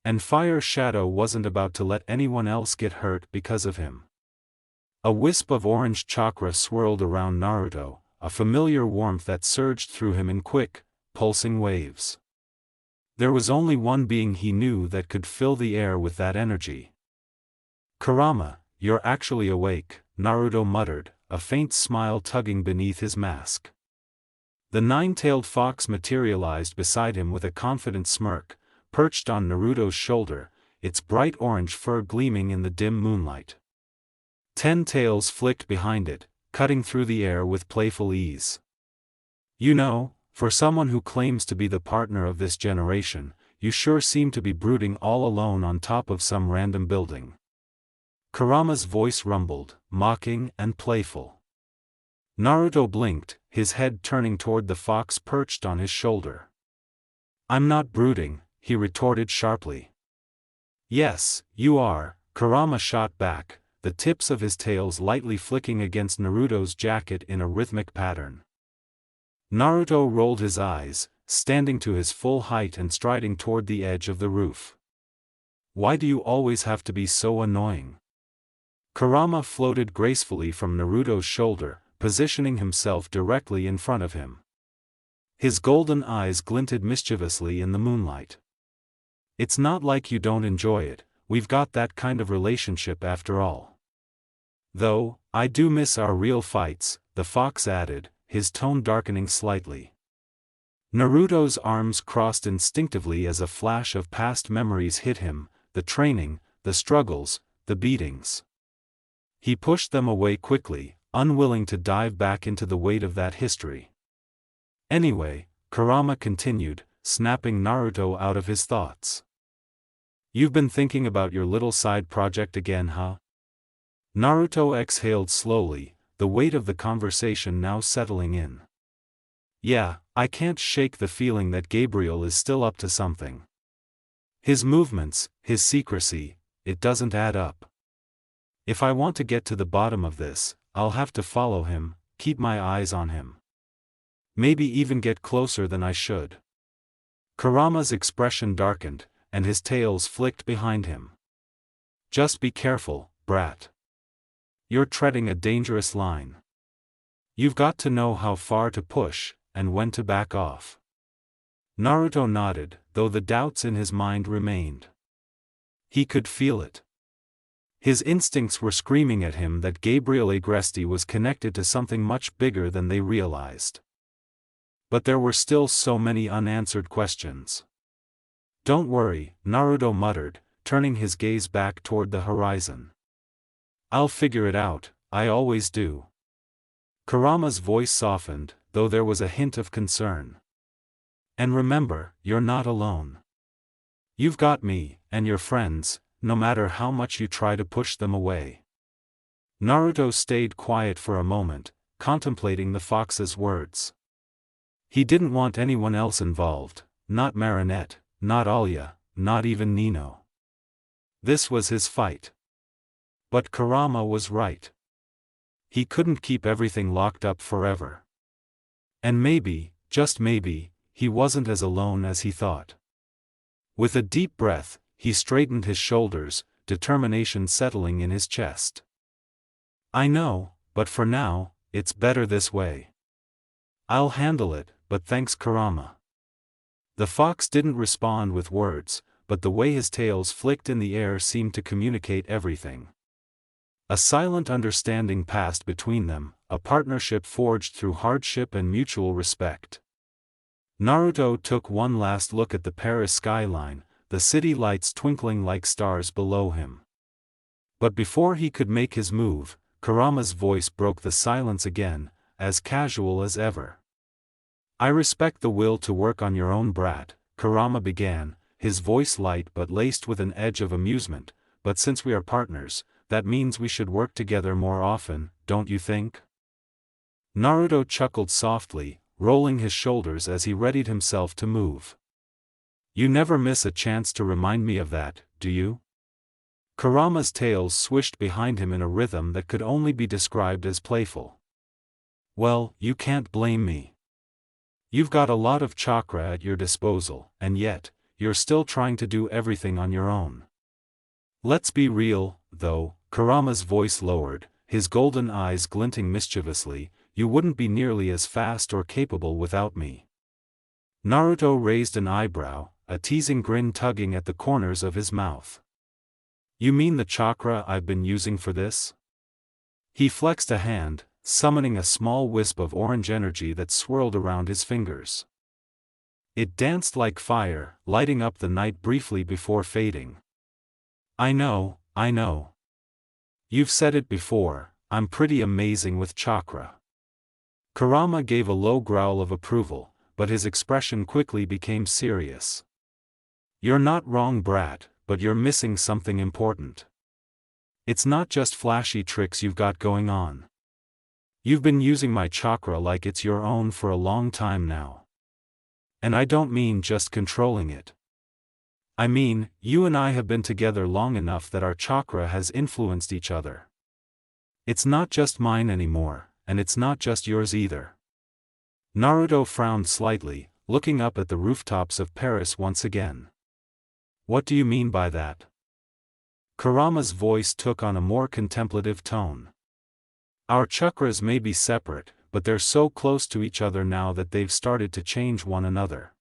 And Fire Shadow wasn't about to let anyone else get hurt because of him. A wisp of orange chakra swirled around Naruto, a familiar warmth that surged through him in quick, pulsing waves. There was only one being he knew that could fill the air with that energy. "Kurama, you're actually awake," Naruto muttered, a faint smile tugging beneath his mask. The nine-tailed fox materialized beside him with a confident smirk, perched on Naruto's shoulder, its bright orange fur gleaming in the dim moonlight. 10 tails flicked behind it, cutting through the air with playful ease. "You know, for someone who claims to be the partner of this generation, you sure seem to be brooding all alone on top of some random building." Kurama's voice rumbled, mocking and playful. Naruto blinked, his head turning toward the fox perched on his shoulder. "I'm not brooding," he retorted sharply. "Yes, you are," Kurama shot back, the tips of his tails lightly flicking against Naruto's jacket in a rhythmic pattern. Naruto rolled his eyes, standing to his full height and striding toward the edge of the roof. "Why do you always have to be so annoying?" Kurama floated gracefully from Naruto's shoulder, positioning himself directly in front of him. His golden eyes glinted mischievously in the moonlight. "It's not like you don't enjoy it, we've got that kind of relationship after all. Though, I do miss our real fights," the fox added, his tone darkening slightly. Naruto's arms crossed instinctively as a flash of past memories hit him, the training, the struggles, the beatings. He pushed them away quickly, unwilling to dive back into the weight of that history. "Anyway," Kurama continued, snapping Naruto out of his thoughts. "You've been thinking about your little side project again, huh?" Naruto exhaled slowly, the weight of the conversation now settling in. "Yeah, I can't shake the feeling that Gabriel is still up to something. His movements, his secrecy, it doesn't add up. If I want to get to the bottom of this, I'll have to follow him, keep my eyes on him. Maybe even get closer than I should." Kurama's expression darkened, and his tails flicked behind him. "Just be careful, brat. You're treading a dangerous line. You've got to know how far to push, and when to back off." Naruto nodded, though the doubts in his mind remained. He could feel it. His instincts were screaming at him that Gabriel Agresti was connected to something much bigger than they realized. But there were still so many unanswered questions. "Don't worry," Naruto muttered, turning his gaze back toward the horizon. "I'll figure it out, I always do." Kurama's voice softened, though there was a hint of concern. "And remember, you're not alone. You've got me, and your friends, no matter how much you try to push them away." Naruto stayed quiet for a moment, contemplating the fox's words. He didn't want anyone else involved, not Marinette, not Alya, not even Nino. This was his fight. But Kurama was right. He couldn't keep everything locked up forever. And maybe, just maybe, he wasn't as alone as he thought. With a deep breath, he straightened his shoulders, determination settling in his chest. "I know, but for now, it's better this way. I'll handle it, but thanks Kurama. The fox didn't respond with words, but the way his tails flicked in the air seemed to communicate everything. A silent understanding passed between them, a partnership forged through hardship and mutual respect. Naruto took one last look at the Paris skyline, the city lights twinkling like stars below him. But before he could make his move, Kurama's voice broke the silence again, as casual as ever. "I respect the will to work on your own, brat," Kurama began, his voice light but laced with an edge of amusement, "but since we are partners, that means we should work together more often, don't you think?" Naruto chuckled softly, rolling his shoulders as he readied himself to move. "You never miss a chance to remind me of that, do you?" Kurama's tails swished behind him in a rhythm that could only be described as playful. "Well, you can't blame me. You've got a lot of chakra at your disposal, and yet, you're still trying to do everything on your own. Let's be real, though," Kurama's voice lowered, his golden eyes glinting mischievously, "you wouldn't be nearly as fast or capable without me." Naruto raised an eyebrow, a teasing grin tugging at the corners of his mouth. "You mean the chakra I've been using for this?" He flexed a hand, summoning a small wisp of orange energy that swirled around his fingers. It danced like fire, lighting up the night briefly before fading. I know. You've said it before, I'm pretty amazing with chakra." Kurama gave a low growl of approval, but his expression quickly became serious. "You're not wrong, brat, but you're missing something important. It's not just flashy tricks you've got going on. You've been using my chakra like it's your own for a long time now. And I don't mean just controlling it. I mean, you and I have been together long enough that our chakra has influenced each other. It's not just mine anymore, and it's not just yours either." Naruto frowned slightly, looking up at the rooftops of Paris once again. "What do you mean by that?" Kurama's voice took on a more contemplative tone. "Our chakras may be separate, but they're so close to each other now that they've started to change one another.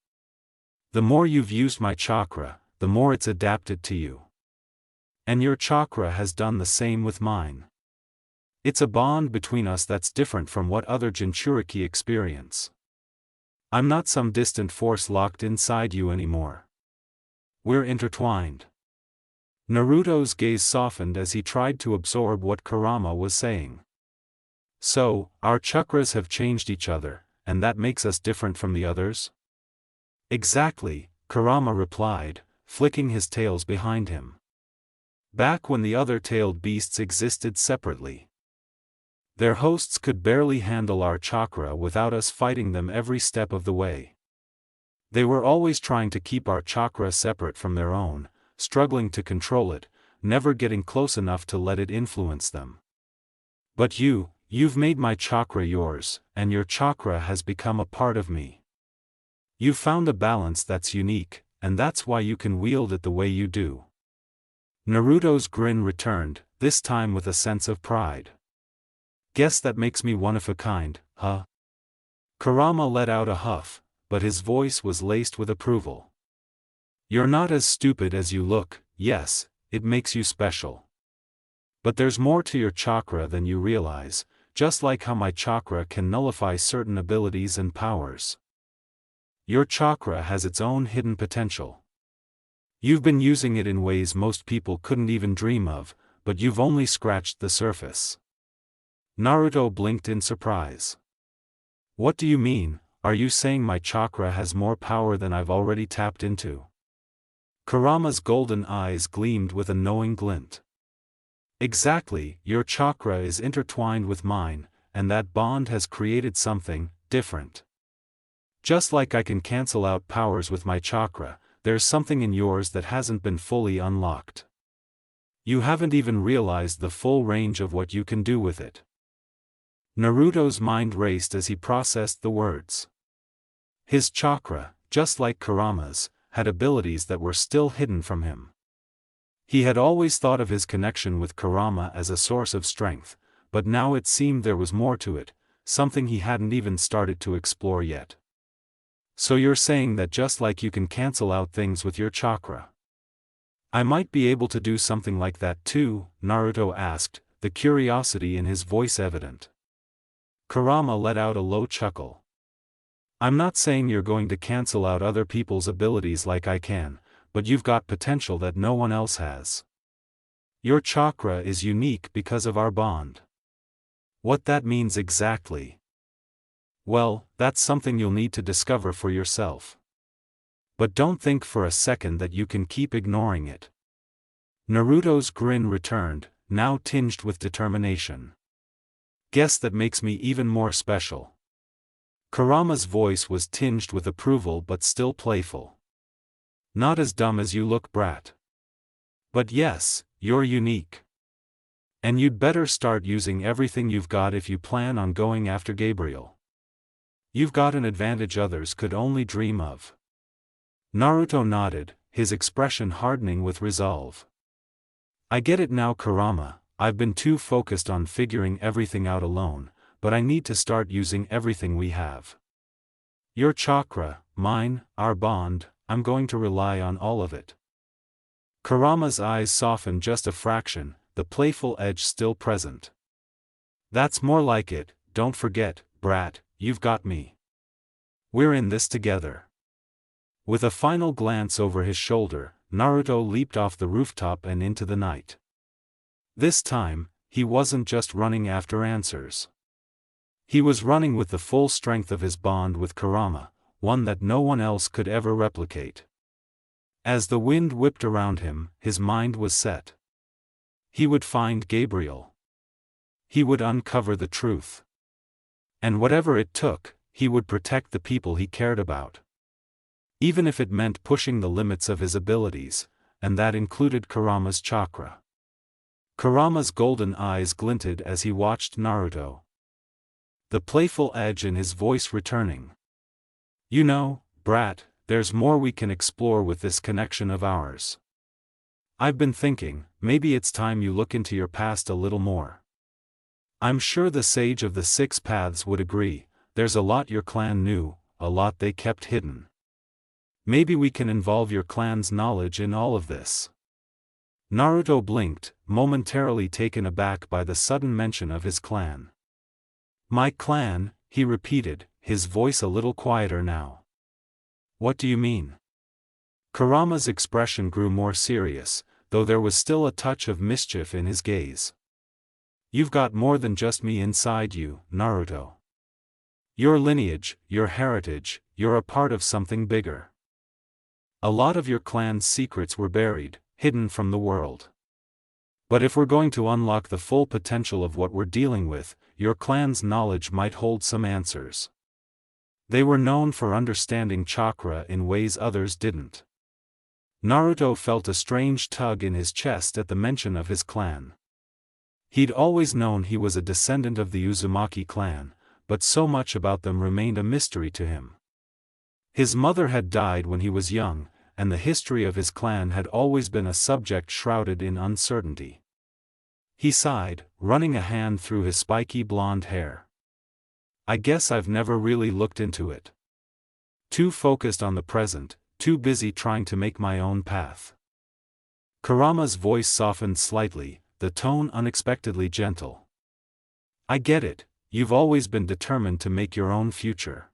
The more you've used my chakra, the more it's adapted to you. And your chakra has done the same with mine. It's a bond between us that's different from what other Jinchuriki experience. I'm not some distant force locked inside you anymore. We're intertwined." Naruto's gaze softened as he tried to absorb what Kurama was saying. "So, our chakras have changed each other, and that makes us different from the others?" "Exactly," Kurama replied, flicking his tails behind him. "Back when the other tailed beasts existed separately, their hosts could barely handle our chakra without us fighting them every step of the way. They were always trying to keep our chakra separate from their own, struggling to control it, never getting close enough to let it influence them. But you've made my chakra yours, and your chakra has become a part of me. You've found a balance that's unique, and that's why you can wield it the way you do." Naruto's grin returned, this time with a sense of pride. "Guess that makes me one of a kind, huh?" Kurama let out a huff, but his voice was laced with approval. "You're not as stupid as you look, yes, it makes you special. But there's more to your chakra than you realize, just like how my chakra can nullify certain abilities and powers. Your chakra has its own hidden potential. You've been using it in ways most people couldn't even dream of, but you've only scratched the surface." Naruto blinked in surprise. "What do you mean? Are you saying my chakra has more power than I've already tapped into?" Kurama's golden eyes gleamed with a knowing glint. "Exactly, your chakra is intertwined with mine, and that bond has created something different. Just like I can cancel out powers with my chakra, there's something in yours that hasn't been fully unlocked. You haven't even realized the full range of what you can do with it." Naruto's mind raced as he processed the words. His chakra, just like Kurama's, had abilities that were still hidden from him. He had always thought of his connection with Kurama as a source of strength, but now it seemed there was more to it, something he hadn't even started to explore yet. So you're saying that just like you can cancel out things with your chakra, I might be able to do something like that too? Naruto asked, the curiosity in his voice evident. Kurama let out a low chuckle. I'm not saying you're going to cancel out other people's abilities like I can, but you've got potential that no one else has. Your chakra is unique because of our bond. What that means exactly? Well, that's something you'll need to discover for yourself. But don't think for a second that you can keep ignoring it. Naruto's grin returned, now tinged with determination. Guess that makes me even more special. Kurama's voice was tinged with approval but still playful. Not as dumb as you look, brat. But yes, you're unique. And you'd better start using everything you've got if you plan on going after Gabriel. You've got an advantage others could only dream of. Naruto nodded, his expression hardening with resolve. I get it now, Kurama. I've been too focused on figuring everything out alone, but I need to start using everything we have. Your chakra, mine, our bond, I'm going to rely on all of it. Kurama's eyes softened just a fraction, the playful edge still present. That's more like it, don't forget, brat, you've got me. We're in this together. With a final glance over his shoulder, Naruto leaped off the rooftop and into the night. This time, he wasn't just running after answers. He was running with the full strength of his bond with Kurama, one that no one else could ever replicate. As the wind whipped around him, his mind was set. He would find Gabriel. He would uncover the truth. And whatever it took, he would protect the people he cared about. Even if it meant pushing the limits of his abilities, and that included Kurama's chakra. Kurama's golden eyes glinted as he watched Naruto. The playful edge in his voice returning. You know, brat, there's more we can explore with this connection of ours. I've been thinking, maybe it's time you look into your past a little more. I'm sure the sage of the 6 paths would agree, there's a lot your clan knew, a lot they kept hidden. Maybe we can involve your clan's knowledge in all of this. Naruto blinked, momentarily taken aback by the sudden mention of his clan. My clan, he repeated, his voice a little quieter now. What do you mean? Kurama's expression grew more serious, though there was still a touch of mischief in his gaze. You've got more than just me inside you, Naruto. Your lineage, your heritage, you're a part of something bigger. A lot of your clan's secrets were buried, hidden from the world. But if we're going to unlock the full potential of what we're dealing with, your clan's knowledge might hold some answers. They were known for understanding chakra in ways others didn't. Naruto felt a strange tug in his chest at the mention of his clan. He'd always known he was a descendant of the Uzumaki clan, but so much about them remained a mystery to him. His mother had died when he was young, and the history of his clan had always been a subject shrouded in uncertainty. He sighed, running a hand through his spiky blonde hair. I guess I've never really looked into it. Too focused on the present, too busy trying to make my own path. Kurama's voice softened slightly, the tone unexpectedly gentle. I get it, you've always been determined to make your own future.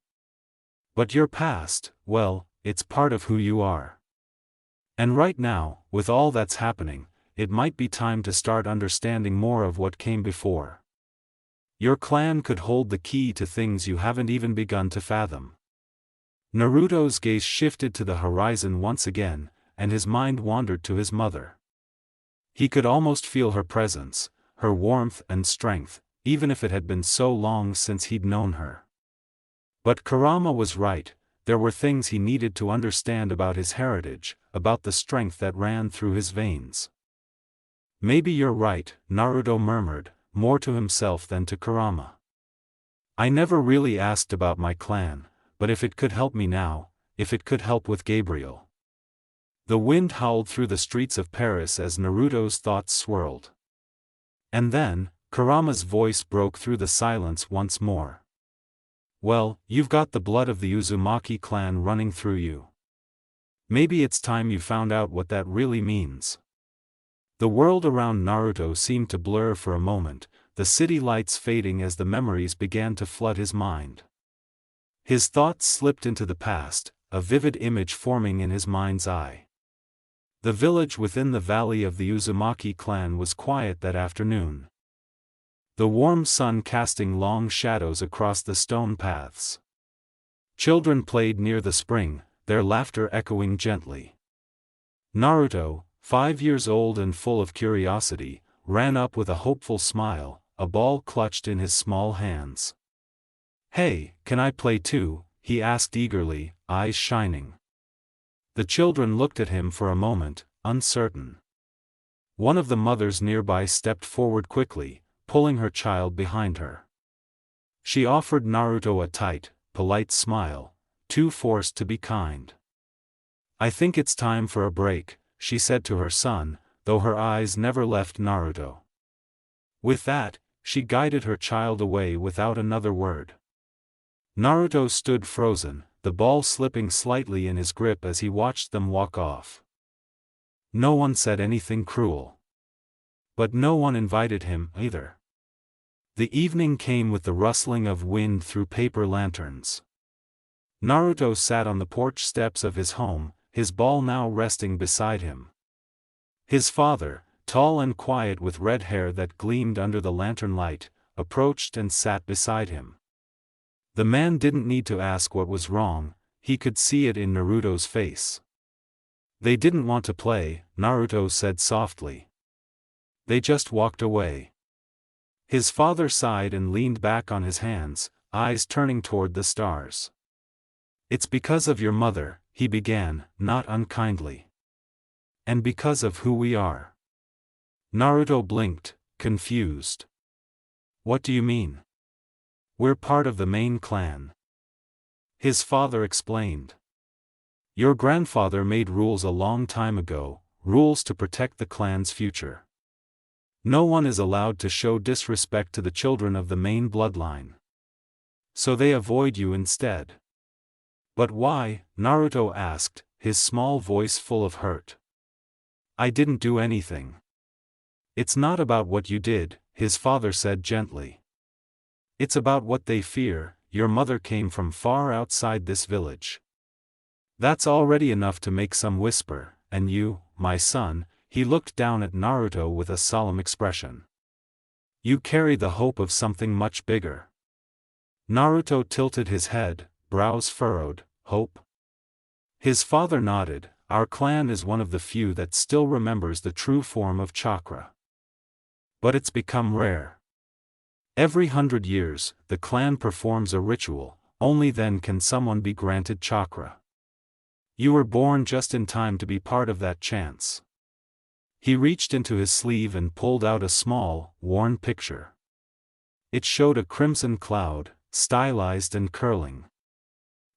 But your past, well, it's part of who you are. And right now, with all that's happening, it might be time to start understanding more of what came before. Your clan could hold the key to things you haven't even begun to fathom. Naruto's gaze shifted to the horizon once again, and his mind wandered to his mother. He could almost feel her presence, her warmth and strength, even if it had been so long since he'd known her. But Kurama was right, there were things he needed to understand about his heritage, about the strength that ran through his veins. Maybe you're right, Naruto murmured, more to himself than to Kurama. I never really asked about my clan, but if it could help me now, if it could help with Gabriel. The wind howled through the streets of Paris as Naruto's thoughts swirled. And then, Kurama's voice broke through the silence once more. Well, you've got the blood of the Uzumaki clan running through you. Maybe it's time you found out what that really means. The world around Naruto seemed to blur for a moment, the city lights fading as the memories began to flood his mind. His thoughts slipped into the past, a vivid image forming in his mind's eye. The village within the valley of the Uzumaki clan was quiet that afternoon. The warm sun casting long shadows across the stone paths. Children played near the spring, their laughter echoing gently. Naruto, 5 years old and full of curiosity, ran up with a hopeful smile, a ball clutched in his small hands. "Hey, can I play too?" he asked eagerly, eyes shining. The children looked at him for a moment, uncertain. One of the mothers nearby stepped forward quickly, pulling her child behind her. She offered Naruto a tight, polite smile, too forced to be kind. "I think it's time for a break," she said to her son, though her eyes never left Naruto. With that, she guided her child away without another word. Naruto stood frozen, the ball slipping slightly in his grip as he watched them walk off. No one said anything cruel. But no one invited him, either. The evening came with the rustling of wind through paper lanterns. Naruto sat on the porch steps of his home, his ball now resting beside him. His father, tall and quiet with red hair that gleamed under the lantern light, approached and sat beside him. The man didn't need to ask what was wrong, he could see it in Naruto's face. "They didn't want to play," Naruto said softly. "They just walked away." His father sighed and leaned back on his hands, eyes turning toward the stars. "It's because of your mother," he began, not unkindly. "And because of who we are." Naruto blinked, confused. "What do you mean?" "We're part of the main clan." His father explained. "Your grandfather made rules a long time ago, rules to protect the clan's future. No one is allowed to show disrespect to the children of the main bloodline. So they avoid you instead." "But why?" Naruto asked, his small voice full of hurt. "I didn't do anything." "It's not about what you did," his father said gently. "It's about what they fear. Your mother came from far outside this village. That's already enough to make some whisper, and you, my son," he looked down at Naruto with a solemn expression. "You carry the hope of something much bigger." Naruto tilted his head, brows furrowed. "Hope?" His father nodded. "Our clan is one of the few that still remembers the true form of chakra. But it's become rare. Every 100 years, the clan performs a ritual, only then can someone be granted chakra. You were born just in time to be part of that chance." He reached into his sleeve and pulled out a small, worn picture. It showed a crimson cloud, stylized and curling.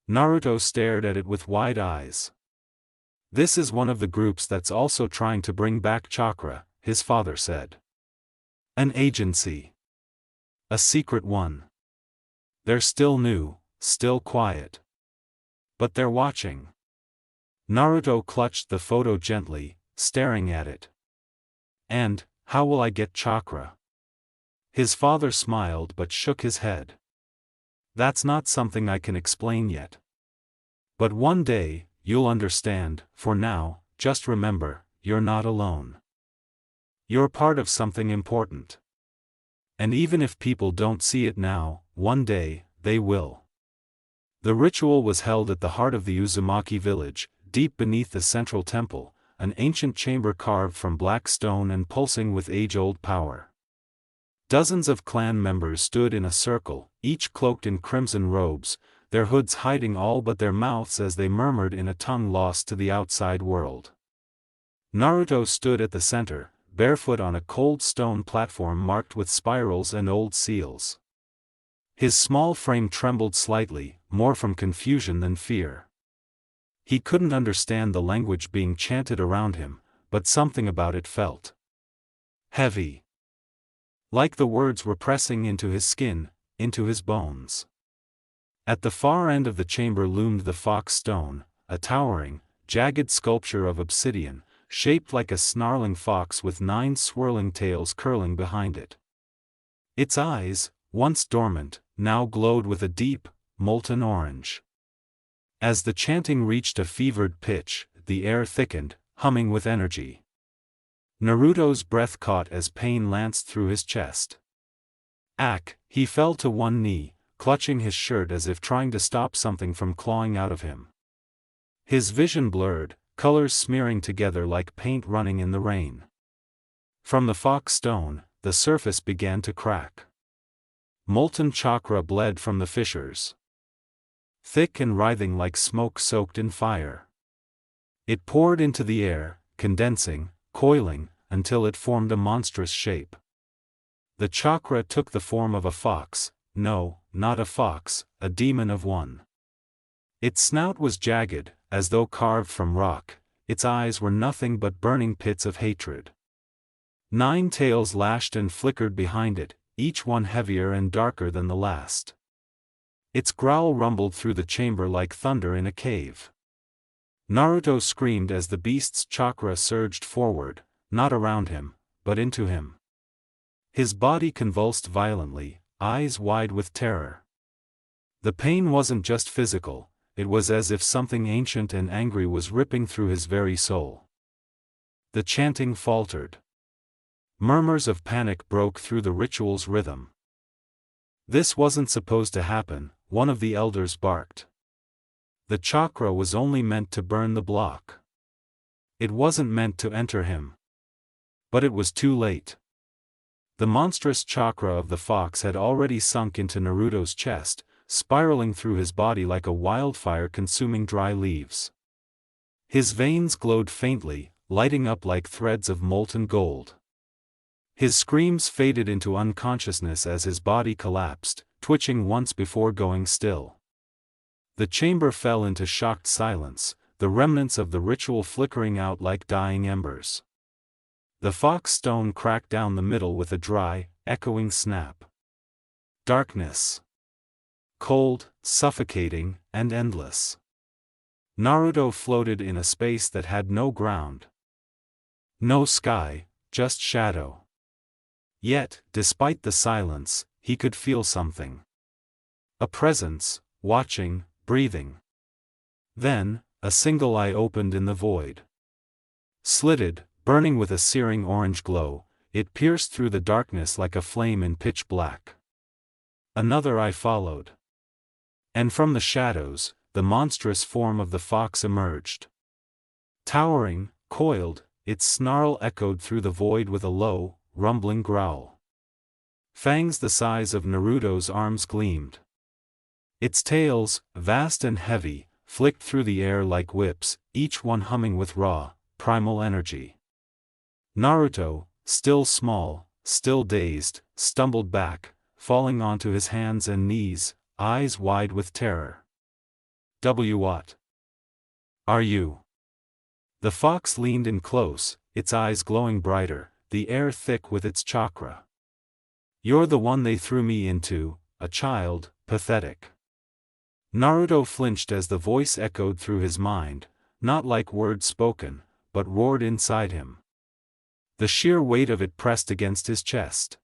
Naruto stared at it with wide eyes. "This is one of the groups that's also trying to bring back chakra," his father said. "An agency. A secret one. They're still new, still quiet. But they're watching." Naruto clutched the photo gently, staring at it. "And, how will I get chakra?" His father smiled but shook his head. "That's not something I can explain yet. But one day, you'll understand. For now, just remember, you're not alone. You're part of something important. And even if people don't see it now, one day, they will." The ritual was held at the heart of the Uzumaki village, deep beneath the central temple, an ancient chamber carved from black stone and pulsing with age-old power. Dozens of clan members stood in a circle, each cloaked in crimson robes, their hoods hiding all but their mouths as they murmured in a tongue lost to the outside world. Naruto stood at the center, barefoot on a cold stone platform marked with spirals and old seals. His small frame trembled slightly, more from confusion than fear. He couldn't understand the language being chanted around him, but something about it felt heavy. Like the words were pressing into his skin, into his bones. At the far end of the chamber loomed the fox stone, a towering, jagged sculpture of obsidian, shaped like a snarling fox with 9 swirling tails curling behind it. Its eyes, once dormant, now glowed with a deep, molten orange. As the chanting reached a fevered pitch, the air thickened, humming with energy. Naruto's breath caught as pain lanced through his chest. He fell to one knee, clutching his shirt as if trying to stop something from clawing out of him. His vision blurred, colors smearing together like paint running in the rain. From the fox stone, the surface began to crack. Molten chakra bled from the fissures. Thick and writhing like smoke soaked in fire. It poured into the air, condensing, coiling, until it formed a monstrous shape. The chakra took the form of a fox, no, not a fox, a demon of one. Its snout was jagged, as though carved from rock, its eyes were nothing but burning pits of hatred. 9 tails lashed and flickered behind it, each one heavier and darker than the last. Its growl rumbled through the chamber like thunder in a cave. Naruto screamed as the beast's chakra surged forward, not around him, but into him. His body convulsed violently, eyes wide with terror. The pain wasn't just physical, it was as if something ancient and angry was ripping through his very soul. The chanting faltered. Murmurs of panic broke through the ritual's rhythm. This wasn't supposed to happen, one of the elders barked. The chakra was only meant to burn the block. It wasn't meant to enter him. But it was too late. The monstrous chakra of the fox had already sunk into Naruto's chest, spiraling through his body like a wildfire consuming dry leaves. His veins glowed faintly, lighting up like threads of molten gold. His screams faded into unconsciousness as his body collapsed, twitching once before going still. The chamber fell into shocked silence, the remnants of the ritual flickering out like dying embers. The fox stone cracked down the middle with a dry, echoing snap. Darkness. Cold, suffocating, and endless. Naruto floated in a space that had no ground. No sky, just shadow. Yet, despite the silence, he could feel something. A presence, watching, breathing. Then, a single eye opened in the void. Slitted, burning with a searing orange glow, it pierced through the darkness like a flame in pitch black. Another eye followed. And from the shadows, the monstrous form of the fox emerged. Towering, coiled, its snarl echoed through the void with a low, rumbling growl. Fangs the size of Naruto's arms gleamed. Its tails, vast and heavy, flicked through the air like whips, each one humming with raw, primal energy. Naruto, still small, still dazed, stumbled back, falling onto his hands and knees, eyes wide with terror. What are you? The fox leaned in close, its eyes glowing brighter, the air thick with its chakra. You're the one they threw me into, a child, pathetic. Naruto flinched as the voice echoed through his mind, not like words spoken, but roared inside him. The sheer weight of it pressed against his chest.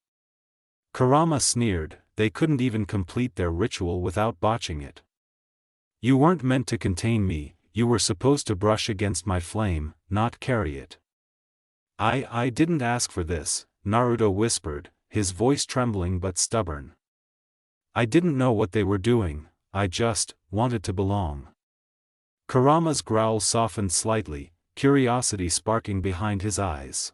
Kurama sneered, they couldn't even complete their ritual without botching it. You weren't meant to contain me, you were supposed to brush against my flame, not carry it. I didn't ask for this, Naruto whispered, his voice trembling but stubborn. I didn't know what they were doing, I just wanted to belong. Kurama's growl softened slightly, curiosity sparking behind his eyes.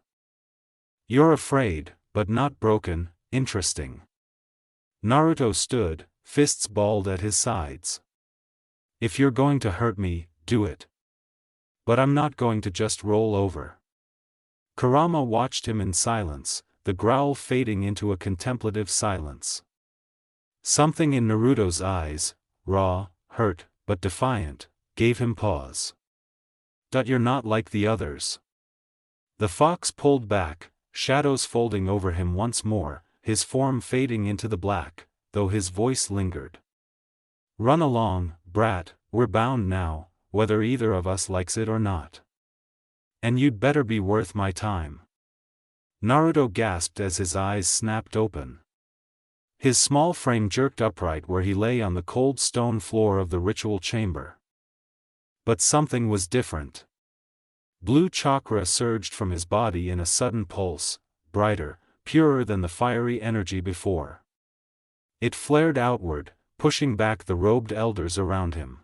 You're afraid, but not broken, interesting. Naruto stood, fists balled at his sides. If you're going to hurt me, do it. But I'm not going to just roll over. Kurama watched him in silence, the growl fading into a contemplative silence. Something in Naruto's eyes, raw, hurt, but defiant, gave him pause. You're not like the others. The fox pulled back, shadows folding over him once more, his form fading into the black, though his voice lingered. Run along, brat, we're bound now, whether either of us likes it or not. And you'd better be worth my time. Naruto gasped as his eyes snapped open. His small frame jerked upright where he lay on the cold stone floor of the ritual chamber. But something was different. Blue chakra surged from his body in a sudden pulse, brighter, purer than the fiery energy before. It flared outward, pushing back the robed elders around him.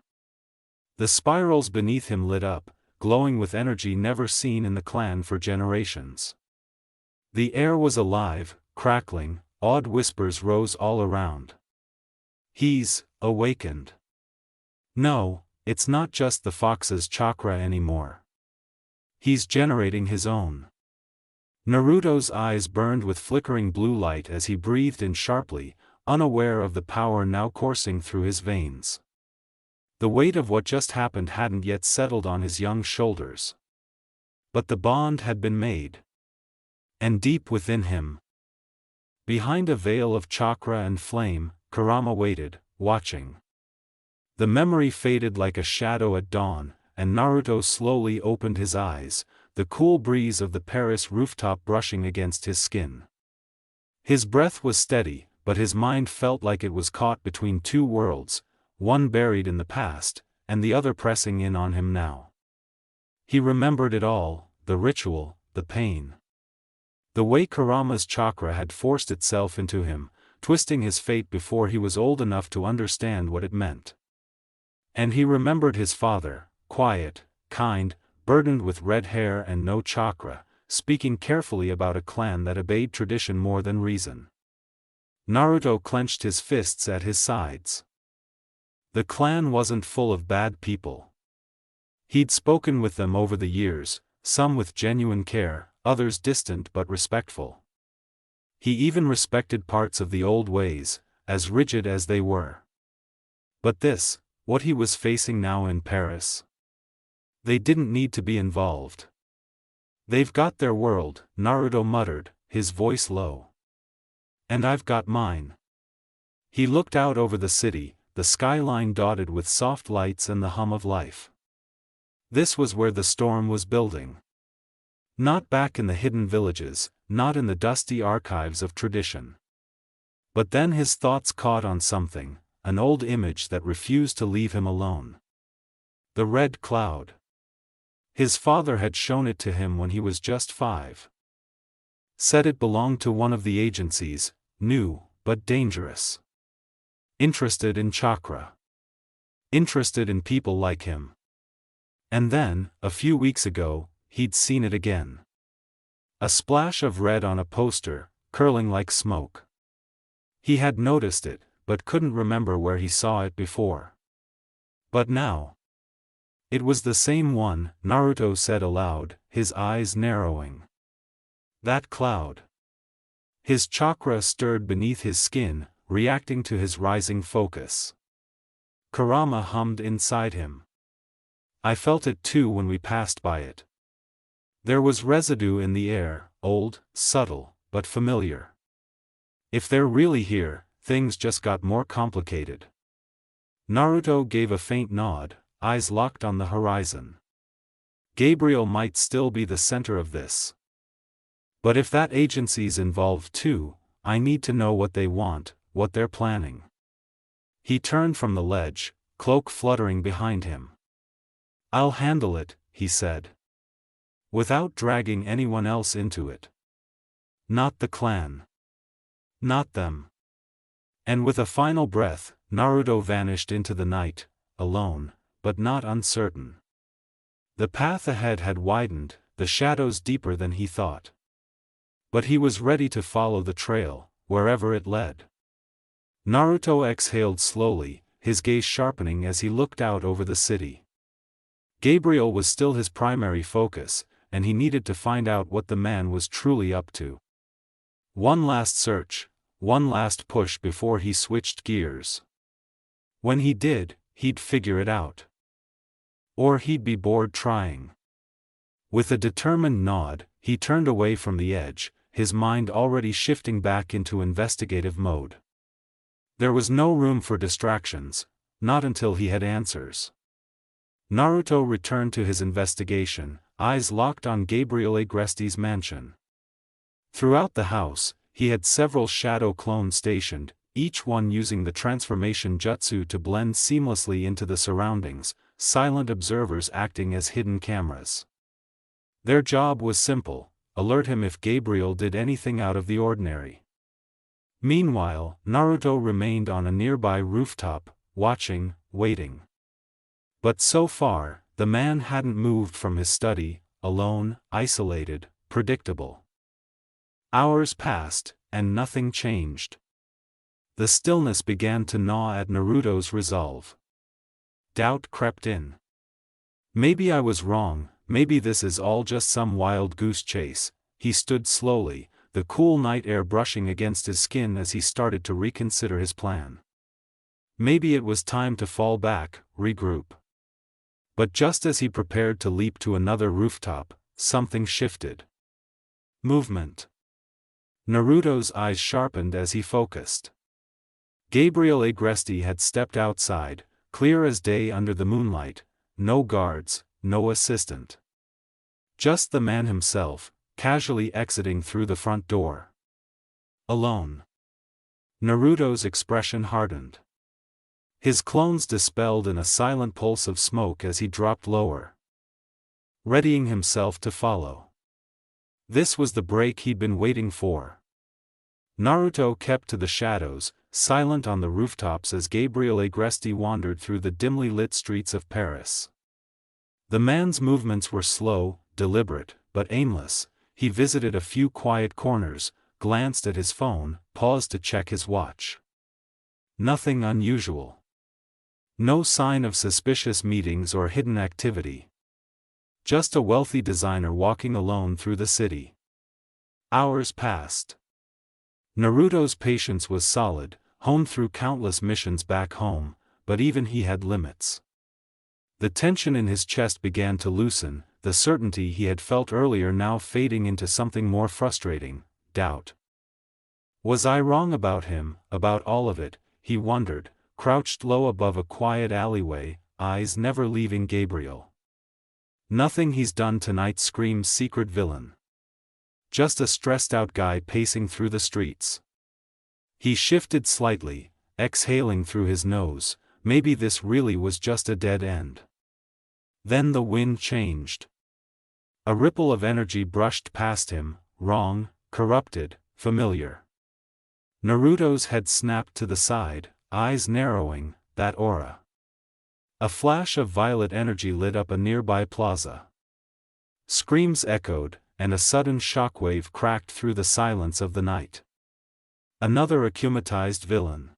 The spirals beneath him lit up, glowing with energy never seen in the clan for generations. The air was alive, crackling, odd whispers rose all around. He's awakened. No, it's not just the fox's chakra anymore. He's generating his own. Naruto's eyes burned with flickering blue light as he breathed in sharply, unaware of the power now coursing through his veins. The weight of what just happened hadn't yet settled on his young shoulders. But the bond had been made. And deep within him, behind a veil of chakra and flame, Kurama waited, watching. The memory faded like a shadow at dawn, and Naruto slowly opened his eyes, the cool breeze of the Paris rooftop brushing against his skin. His breath was steady, but his mind felt like it was caught between two worlds, one buried in the past, and the other pressing in on him now. He remembered it all, the ritual, the pain. The way Kurama's chakra had forced itself into him, twisting his fate before he was old enough to understand what it meant. And he remembered his father, quiet, kind, burdened with red hair and no chakra, speaking carefully about a clan that obeyed tradition more than reason. Naruto clenched his fists at his sides. The clan wasn't full of bad people. He'd spoken with them over the years, some with genuine care, others distant but respectful. He even respected parts of the old ways, as rigid as they were. But this, what he was facing now in Paris. They didn't need to be involved. They've got their world, Naruto muttered, his voice low. And I've got mine. He looked out over the city, the skyline dotted with soft lights and the hum of life. This was where the storm was building. Not back in the hidden villages, not in the dusty archives of tradition. But then his thoughts caught on something, an old image that refused to leave him alone. The red cloud. His father had shown it to him when he was just 5. Said it belonged to one of the agencies, new, but dangerous. Interested in chakra. Interested in people like him. And then, a few weeks ago, he'd seen it again. A splash of red on a poster, curling like smoke. He had noticed it, but couldn't remember where he saw it before. But now. It was the same one, Naruto said aloud, his eyes narrowing. That cloud. His chakra stirred beneath his skin, reacting to his rising focus. Kurama hummed inside him. I felt it too when we passed by it. There was residue in the air, old, subtle, but familiar. If they're really here, things just got more complicated. Naruto gave a faint nod, eyes locked on the horizon. Gabriel might still be the center of this. But if that agency's involved too, I need to know what they want, what they're planning. He turned from the ledge, cloak fluttering behind him. I'll handle it, he said. Without dragging anyone else into it. Not the clan. Not them. And with a final breath, Naruto vanished into the night, alone, but not uncertain. The path ahead had widened, the shadows deeper than he thought. But he was ready to follow the trail, wherever it led. Naruto exhaled slowly, his gaze sharpening as he looked out over the city. Gabriel was still his primary focus, and he needed to find out what the man was truly up to. One last search, one last push before he switched gears. When he did, he'd figure it out. Or he'd be bored trying. With a determined nod, he turned away from the edge, his mind already shifting back into investigative mode. There was no room for distractions, not until he had answers. Naruto returned to his investigation, eyes locked on Gabriel Agresti's mansion. Throughout the house, he had several shadow clones stationed, each one using the transformation jutsu to blend seamlessly into the surroundings, silent observers acting as hidden cameras. Their job was simple: alert him if Gabriel did anything out of the ordinary. Meanwhile, Naruto remained on a nearby rooftop, watching, waiting. But so far, the man hadn't moved from his study, alone, isolated, predictable. Hours passed, and nothing changed. The stillness began to gnaw at Naruto's resolve. Doubt crept in. Maybe I was wrong, maybe this is all just some wild goose chase. He stood slowly, the cool night air brushing against his skin as he started to reconsider his plan. Maybe it was time to fall back, regroup. But just as he prepared to leap to another rooftop, something shifted. Movement. Naruto's eyes sharpened as he focused. Gabriel Agresti had stepped outside, clear as day under the moonlight, no guards, no assistant. Just the man himself, casually exiting through the front door. Alone. Naruto's expression hardened. His clones dispelled in a silent pulse of smoke as he dropped lower, readying himself to follow. This was the break he'd been waiting for. Naruto kept to the shadows, silent on the rooftops as Gabriel Agresti wandered through the dimly lit streets of Paris. The man's movements were slow, deliberate, but aimless. He visited a few quiet corners, glanced at his phone, paused to check his watch. Nothing unusual. No sign of suspicious meetings or hidden activity. Just a wealthy designer walking alone through the city. Hours passed. Naruto's patience was solid, honed through countless missions back home, but even he had limits. The tension in his chest began to loosen, the certainty he had felt earlier now fading into something more frustrating: doubt. Was I wrong about him, about all of it? He wondered, crouched low above a quiet alleyway, eyes never leaving Gabriel. Nothing he's done tonight screams secret villain. Just a stressed-out guy pacing through the streets. He shifted slightly, exhaling through his nose. Maybe this really was just a dead end. Then the wind changed. A ripple of energy brushed past him, wrong, corrupted, familiar. Naruto's head snapped to the side, eyes narrowing. That aura. A flash of violet energy lit up a nearby plaza. Screams echoed, and a sudden shockwave cracked through the silence of the night. Another akumatized villain.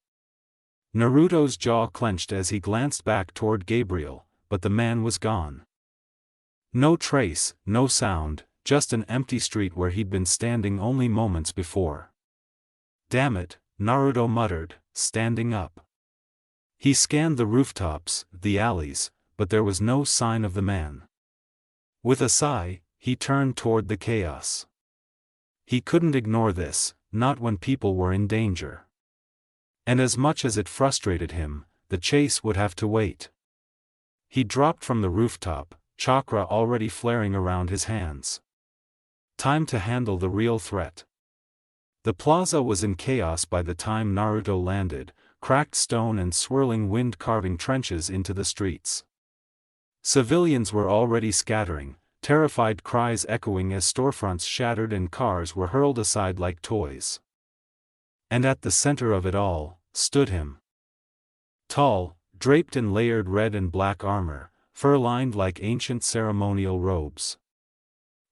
Naruto's jaw clenched as he glanced back toward Gabriel, but the man was gone. No trace, no sound, just an empty street where he'd been standing only moments before. Damn it, Naruto muttered, standing up. He scanned the rooftops, the alleys, but there was no sign of the man. With a sigh, he turned toward the chaos. He couldn't ignore this, not when people were in danger. And as much as it frustrated him, the chase would have to wait. He dropped from the rooftop, chakra already flaring around his hands. Time to handle the real threat. The plaza was in chaos by the time Naruto landed, cracked stone and swirling wind carving trenches into the streets. Civilians were already scattering, terrified cries echoing as storefronts shattered and cars were hurled aside like toys. And at the center of it all, stood him. Tall, draped in layered red and black armor, fur-lined like ancient ceremonial robes.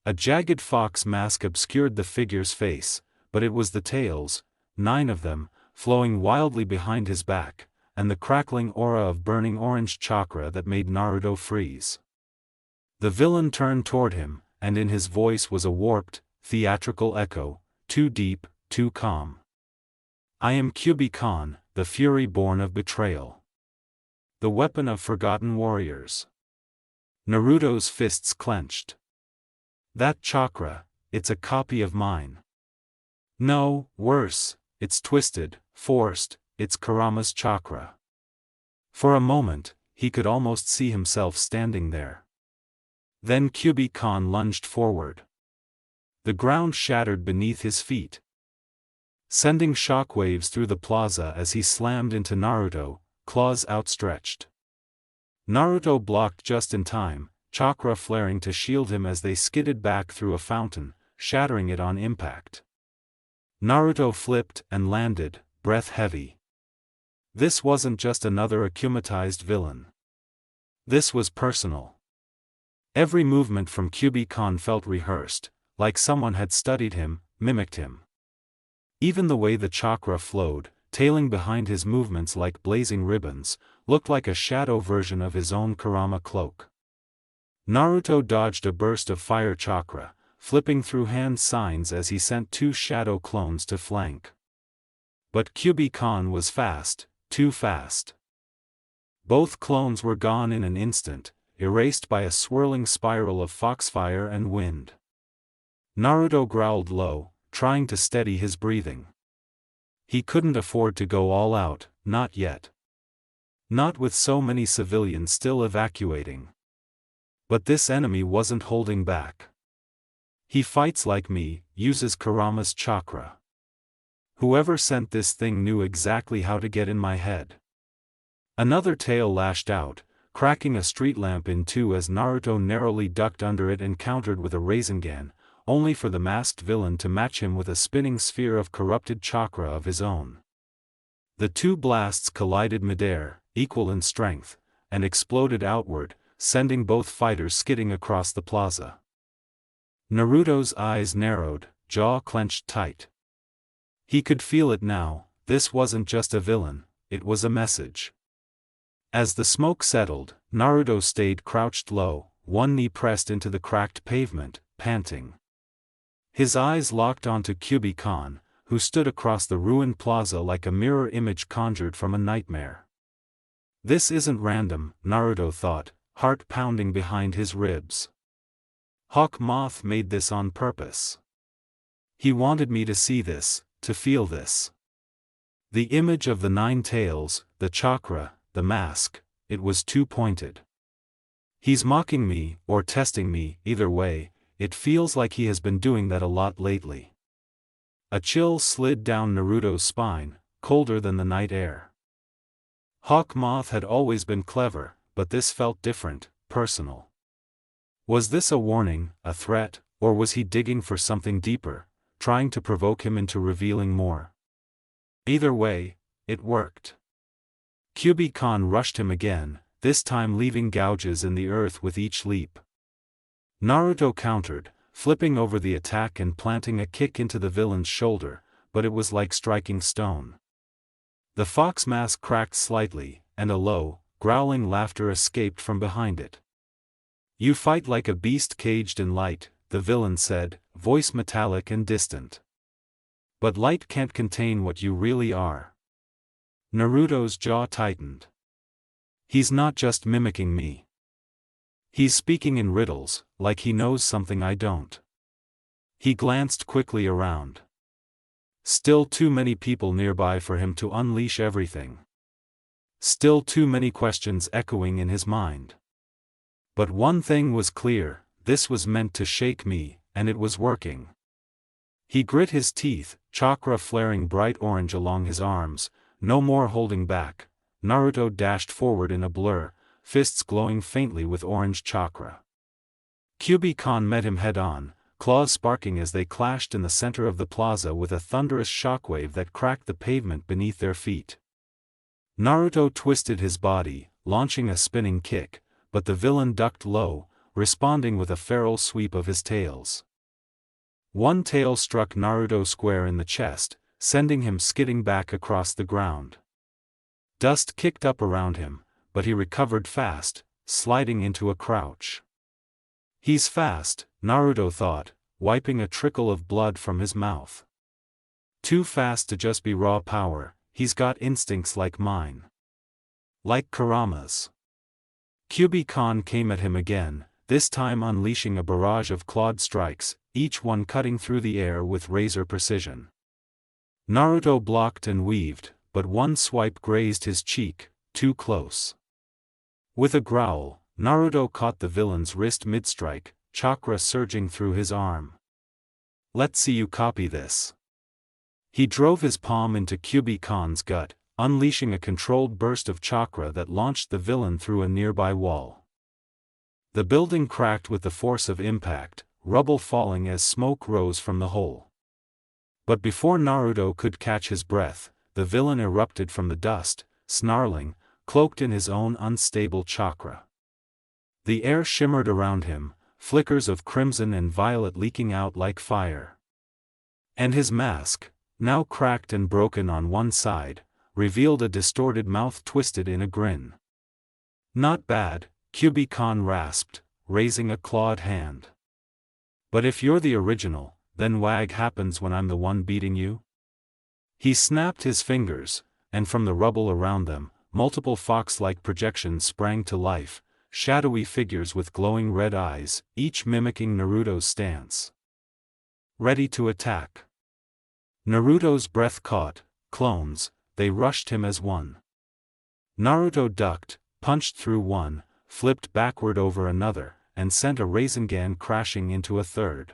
A jagged fox mask obscured the figure's face, but it was the tails, 9 of them, flowing wildly behind his back, and the crackling aura of burning orange chakra that made Naruto freeze. The villain turned toward him, and in his voice was a warped, theatrical echo, too deep, too calm. I am Kyubi-Kan, the fury born of betrayal. The weapon of forgotten warriors. Naruto's fists clenched. That chakra, it's a copy of mine. No, worse, it's twisted, forced, it's Kurama's chakra. For a moment, he could almost see himself standing there. Then Kyubi-kan lunged forward. The ground shattered beneath his feet, sending shockwaves through the plaza as he slammed into Naruto, claws outstretched. Naruto blocked just in time, chakra flaring to shield him as they skidded back through a fountain, shattering it on impact. Naruto flipped and landed, breath heavy. This wasn't just another akumatized villain. This was personal. Every movement from Kyubi-kan felt rehearsed, like someone had studied him, mimicked him. Even the way the chakra flowed, tailing behind his movements like blazing ribbons, looked like a shadow version of his own Kurama cloak. Naruto dodged a burst of fire chakra, flipping through hand signs as he sent two shadow clones to flank. But Kyubi-kan was fast, too fast. Both clones were gone in an instant, erased by a swirling spiral of foxfire and wind. Naruto growled low, trying to steady his breathing. He couldn't afford to go all out, not yet. Not with so many civilians still evacuating. But this enemy wasn't holding back. He fights like me, uses Kurama's chakra. Whoever sent this thing knew exactly how to get in my head. Another tail lashed out, cracking a street lamp in two as Naruto narrowly ducked under it and countered with a Rasengan, only for the masked villain to match him with a spinning sphere of corrupted chakra of his own. The two blasts collided midair, equal in strength, and exploded outward, sending both fighters skidding across the plaza. Naruto's eyes narrowed, jaw clenched tight. He could feel it now, this wasn't just a villain, it was a message. As the smoke settled, Naruto stayed crouched low, one knee pressed into the cracked pavement, panting. His eyes locked onto Kyubi-kan, who stood across the ruined plaza like a mirror image conjured from a nightmare. This isn't random, Naruto thought, heart pounding behind his ribs. Hawk Moth made this on purpose. He wanted me to see this, to feel this. The image of the 9 tails, the chakra, the mask, it was too pointed. He's mocking me, or testing me, either way, it feels like he has been doing that a lot lately. A chill slid down Naruto's spine, colder than the night air. Hawk Moth had always been clever, but this felt different, personal. Was this a warning, a threat, or was he digging for something deeper, trying to provoke him into revealing more? Either way, it worked. Kyubi-kan rushed him again, this time leaving gouges in the earth with each leap. Naruto countered, flipping over the attack and planting a kick into the villain's shoulder, but it was like striking stone. The fox mask cracked slightly, and a low, growling laughter escaped from behind it. "You fight like a beast caged in light," the villain said, voice metallic and distant. "But light can't contain what you really are." Naruto's jaw tightened. He's not just mimicking me. He's speaking in riddles, like he knows something I don't. He glanced quickly around. Still too many people nearby for him to unleash everything. Still too many questions echoing in his mind. But one thing was clear, this was meant to shake me, and it was working. He grit his teeth, chakra flaring bright orange along his arms, no more holding back. Naruto dashed forward in a blur, fists glowing faintly with orange chakra. Kyubi-kan met him head-on, claws sparking as they clashed in the center of the plaza with a thunderous shockwave that cracked the pavement beneath their feet. Naruto twisted his body, launching a spinning kick, but the villain ducked low, responding with a feral sweep of his tails. One tail struck Naruto square in the chest, sending him skidding back across the ground. Dust kicked up around him, but he recovered fast, sliding into a crouch. He's fast, Naruto thought, wiping a trickle of blood from his mouth. Too fast to just be raw power, he's got instincts like mine. Like Kurama's. Kyubi-kan came at him again, this time unleashing a barrage of clawed strikes, each one cutting through the air with razor precision. Naruto blocked and weaved, but one swipe grazed his cheek, too close. With a growl, Naruto caught the villain's wrist mid-strike, chakra surging through his arm. Let's see you copy this. He drove his palm into Kyuubi-Kan's gut, unleashing a controlled burst of chakra that launched the villain through a nearby wall. The building cracked with the force of impact, rubble falling as smoke rose from the hole. But before Naruto could catch his breath, the villain erupted from the dust, snarling, cloaked in his own unstable chakra. The air shimmered around him, flickers of crimson and violet leaking out like fire. And his mask, now cracked and broken on one side, revealed a distorted mouth twisted in a grin. Not bad, Kyuubi-Kan rasped, raising a clawed hand. But if you're the original, then what happens when I'm the one beating you? He snapped his fingers, and from the rubble around them, multiple fox-like projections sprang to life, shadowy figures with glowing red eyes, each mimicking Naruto's stance. Ready to attack. Naruto's breath caught, clones, they rushed him as one. Naruto ducked, punched through one, flipped backward over another, and sent a Rasengan crashing into a third.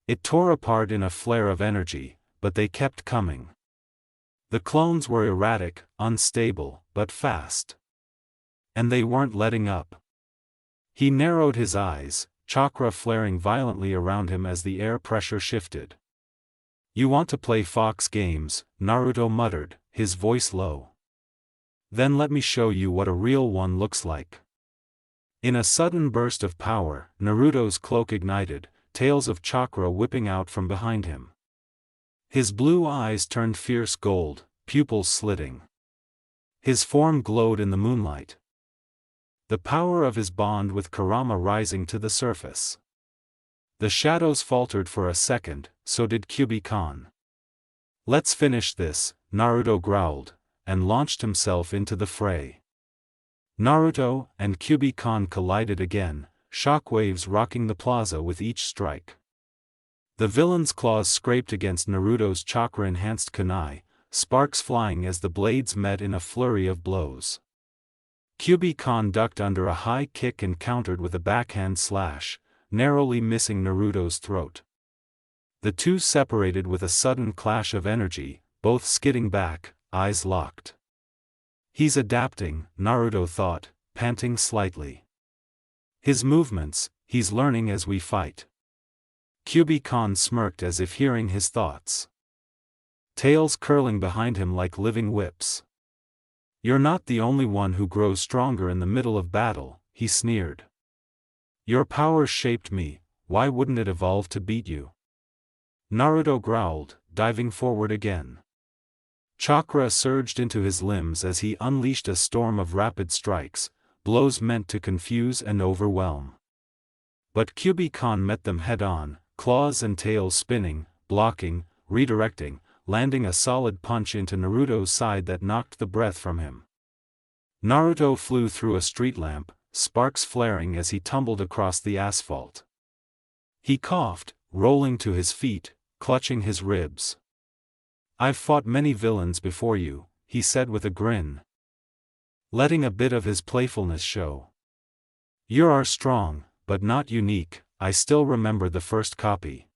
It tore apart in a flare of energy, but they kept coming. The clones were erratic, unstable, but fast. And they weren't letting up. He narrowed his eyes, chakra flaring violently around him as the air pressure shifted. You want to play fox games, Naruto muttered, his voice low. Then let me show you what a real one looks like. In a sudden burst of power, Naruto's cloak ignited, tails of chakra whipping out from behind him. His blue eyes turned fierce gold, pupils slitting. His form glowed in the moonlight. The power of his bond with Kurama rising to the surface. The shadows faltered for a second, so did Kyuubi-Kan. Let's finish this, Naruto growled, and launched himself into the fray. Naruto and Kyuubi-Kan collided again, shockwaves rocking the plaza with each strike. The villain's claws scraped against Naruto's chakra-enhanced kunai, sparks flying as the blades met in a flurry of blows. Kyuubi-Kan ducked under a high kick and countered with a backhand slash, narrowly missing Naruto's throat. The two separated with a sudden clash of energy, both skidding back, eyes locked. He's adapting, Naruto thought, panting slightly. His movements, he's learning as we fight. Kyuubi-Kan smirked as if hearing his thoughts. Tails curling behind him like living whips. You're not the only one who grows stronger in the middle of battle, he sneered. Your power shaped me, why wouldn't it evolve to beat you? Naruto growled, diving forward again. Chakra surged into his limbs as he unleashed a storm of rapid strikes, blows meant to confuse and overwhelm. But Kyuubi-Kan met them head-on, claws and tails spinning, blocking, redirecting, landing a solid punch into Naruto's side that knocked the breath from him. Naruto flew through a street lamp, sparks flaring as he tumbled across the asphalt. He coughed, rolling to his feet, clutching his ribs. I've fought many villains before you, he said with a grin, letting a bit of his playfulness show. You are strong, but not unique, I still remember the first copy.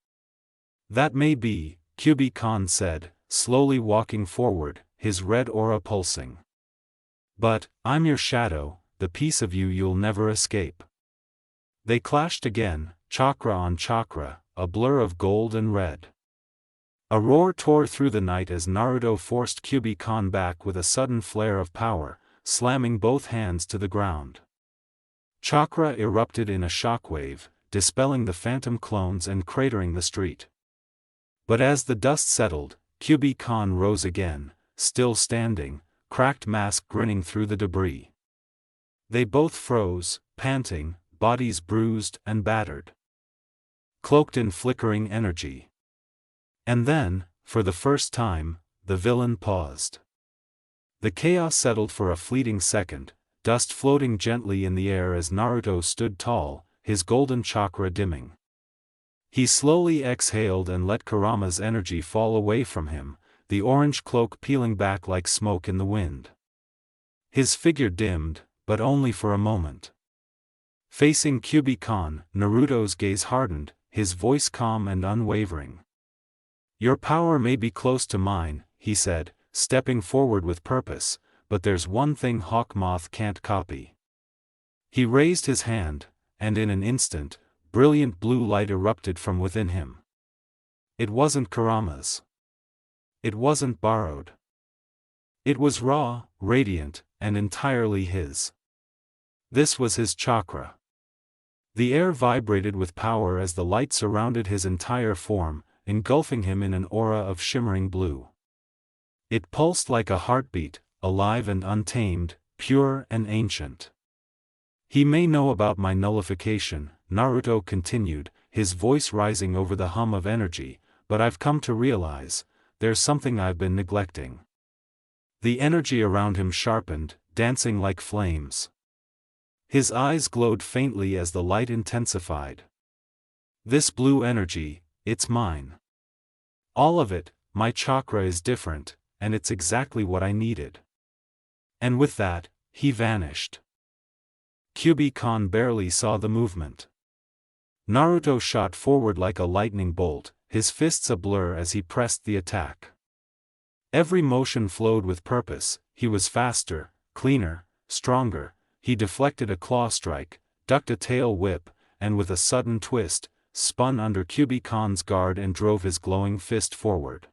That may be, Kyuubi-Kan said, slowly walking forward, his red aura pulsing. But, I'm your shadow, the piece of you you'll never escape. They clashed again, chakra on chakra, a blur of gold and red. A roar tore through the night as Naruto forced Kyuubi-Kan back with a sudden flare of power, slamming both hands to the ground. Chakra erupted in a shockwave, dispelling the phantom clones and cratering the street. But as the dust settled, Kyuubi-Kan rose again, still standing, cracked mask grinning through the debris. They both froze, panting, bodies bruised and battered. Cloaked in flickering energy. And then, for the first time, the villain paused. The chaos settled for a fleeting second, dust floating gently in the air as Naruto stood tall, his golden chakra dimming. He slowly exhaled and let Kurama's energy fall away from him, the orange cloak peeling back like smoke in the wind. His figure dimmed, but only for a moment. Facing Kyubi-kan, Naruto's gaze hardened, his voice calm and unwavering. "Your power may be close to mine," he said, stepping forward with purpose, "but there's one thing Hawkmoth can't copy." He raised his hand, and in an instant, brilliant blue light erupted from within him. It wasn't Kurama's. It wasn't borrowed. It was raw, radiant, and entirely his. This was his chakra. The air vibrated with power as the light surrounded his entire form, engulfing him in an aura of shimmering blue. It pulsed like a heartbeat, alive and untamed, pure and ancient. "He may know about my nullification," Naruto continued, his voice rising over the hum of energy, "but I've come to realize, there's something I've been neglecting." The energy around him sharpened, dancing like flames. His eyes glowed faintly as the light intensified. "This blue energy, it's mine. All of it, my chakra is different, and it's exactly what I needed." And with that, he vanished. Kyubi-kan barely saw the movement. Naruto shot forward like a lightning bolt, his fists a blur as he pressed the attack. Every motion flowed with purpose. He was faster, cleaner, stronger. He deflected a claw strike, ducked a tail whip, and with a sudden twist, spun under Kyubi-kan's guard and drove his glowing fist forward.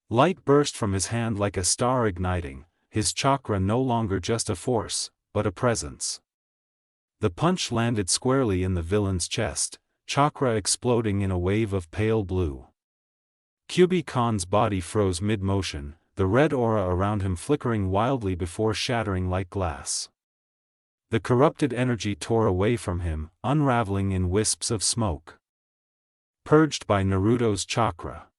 Light burst from his hand like a star igniting, his chakra no longer just a force, but a presence. The punch landed squarely in the villain's chest, chakra exploding in a wave of pale blue. Kyubi-kan's body froze mid-motion, the red aura around him flickering wildly before shattering like glass. The corrupted energy tore away from him, unraveling in wisps of smoke. Purged by Naruto's chakra.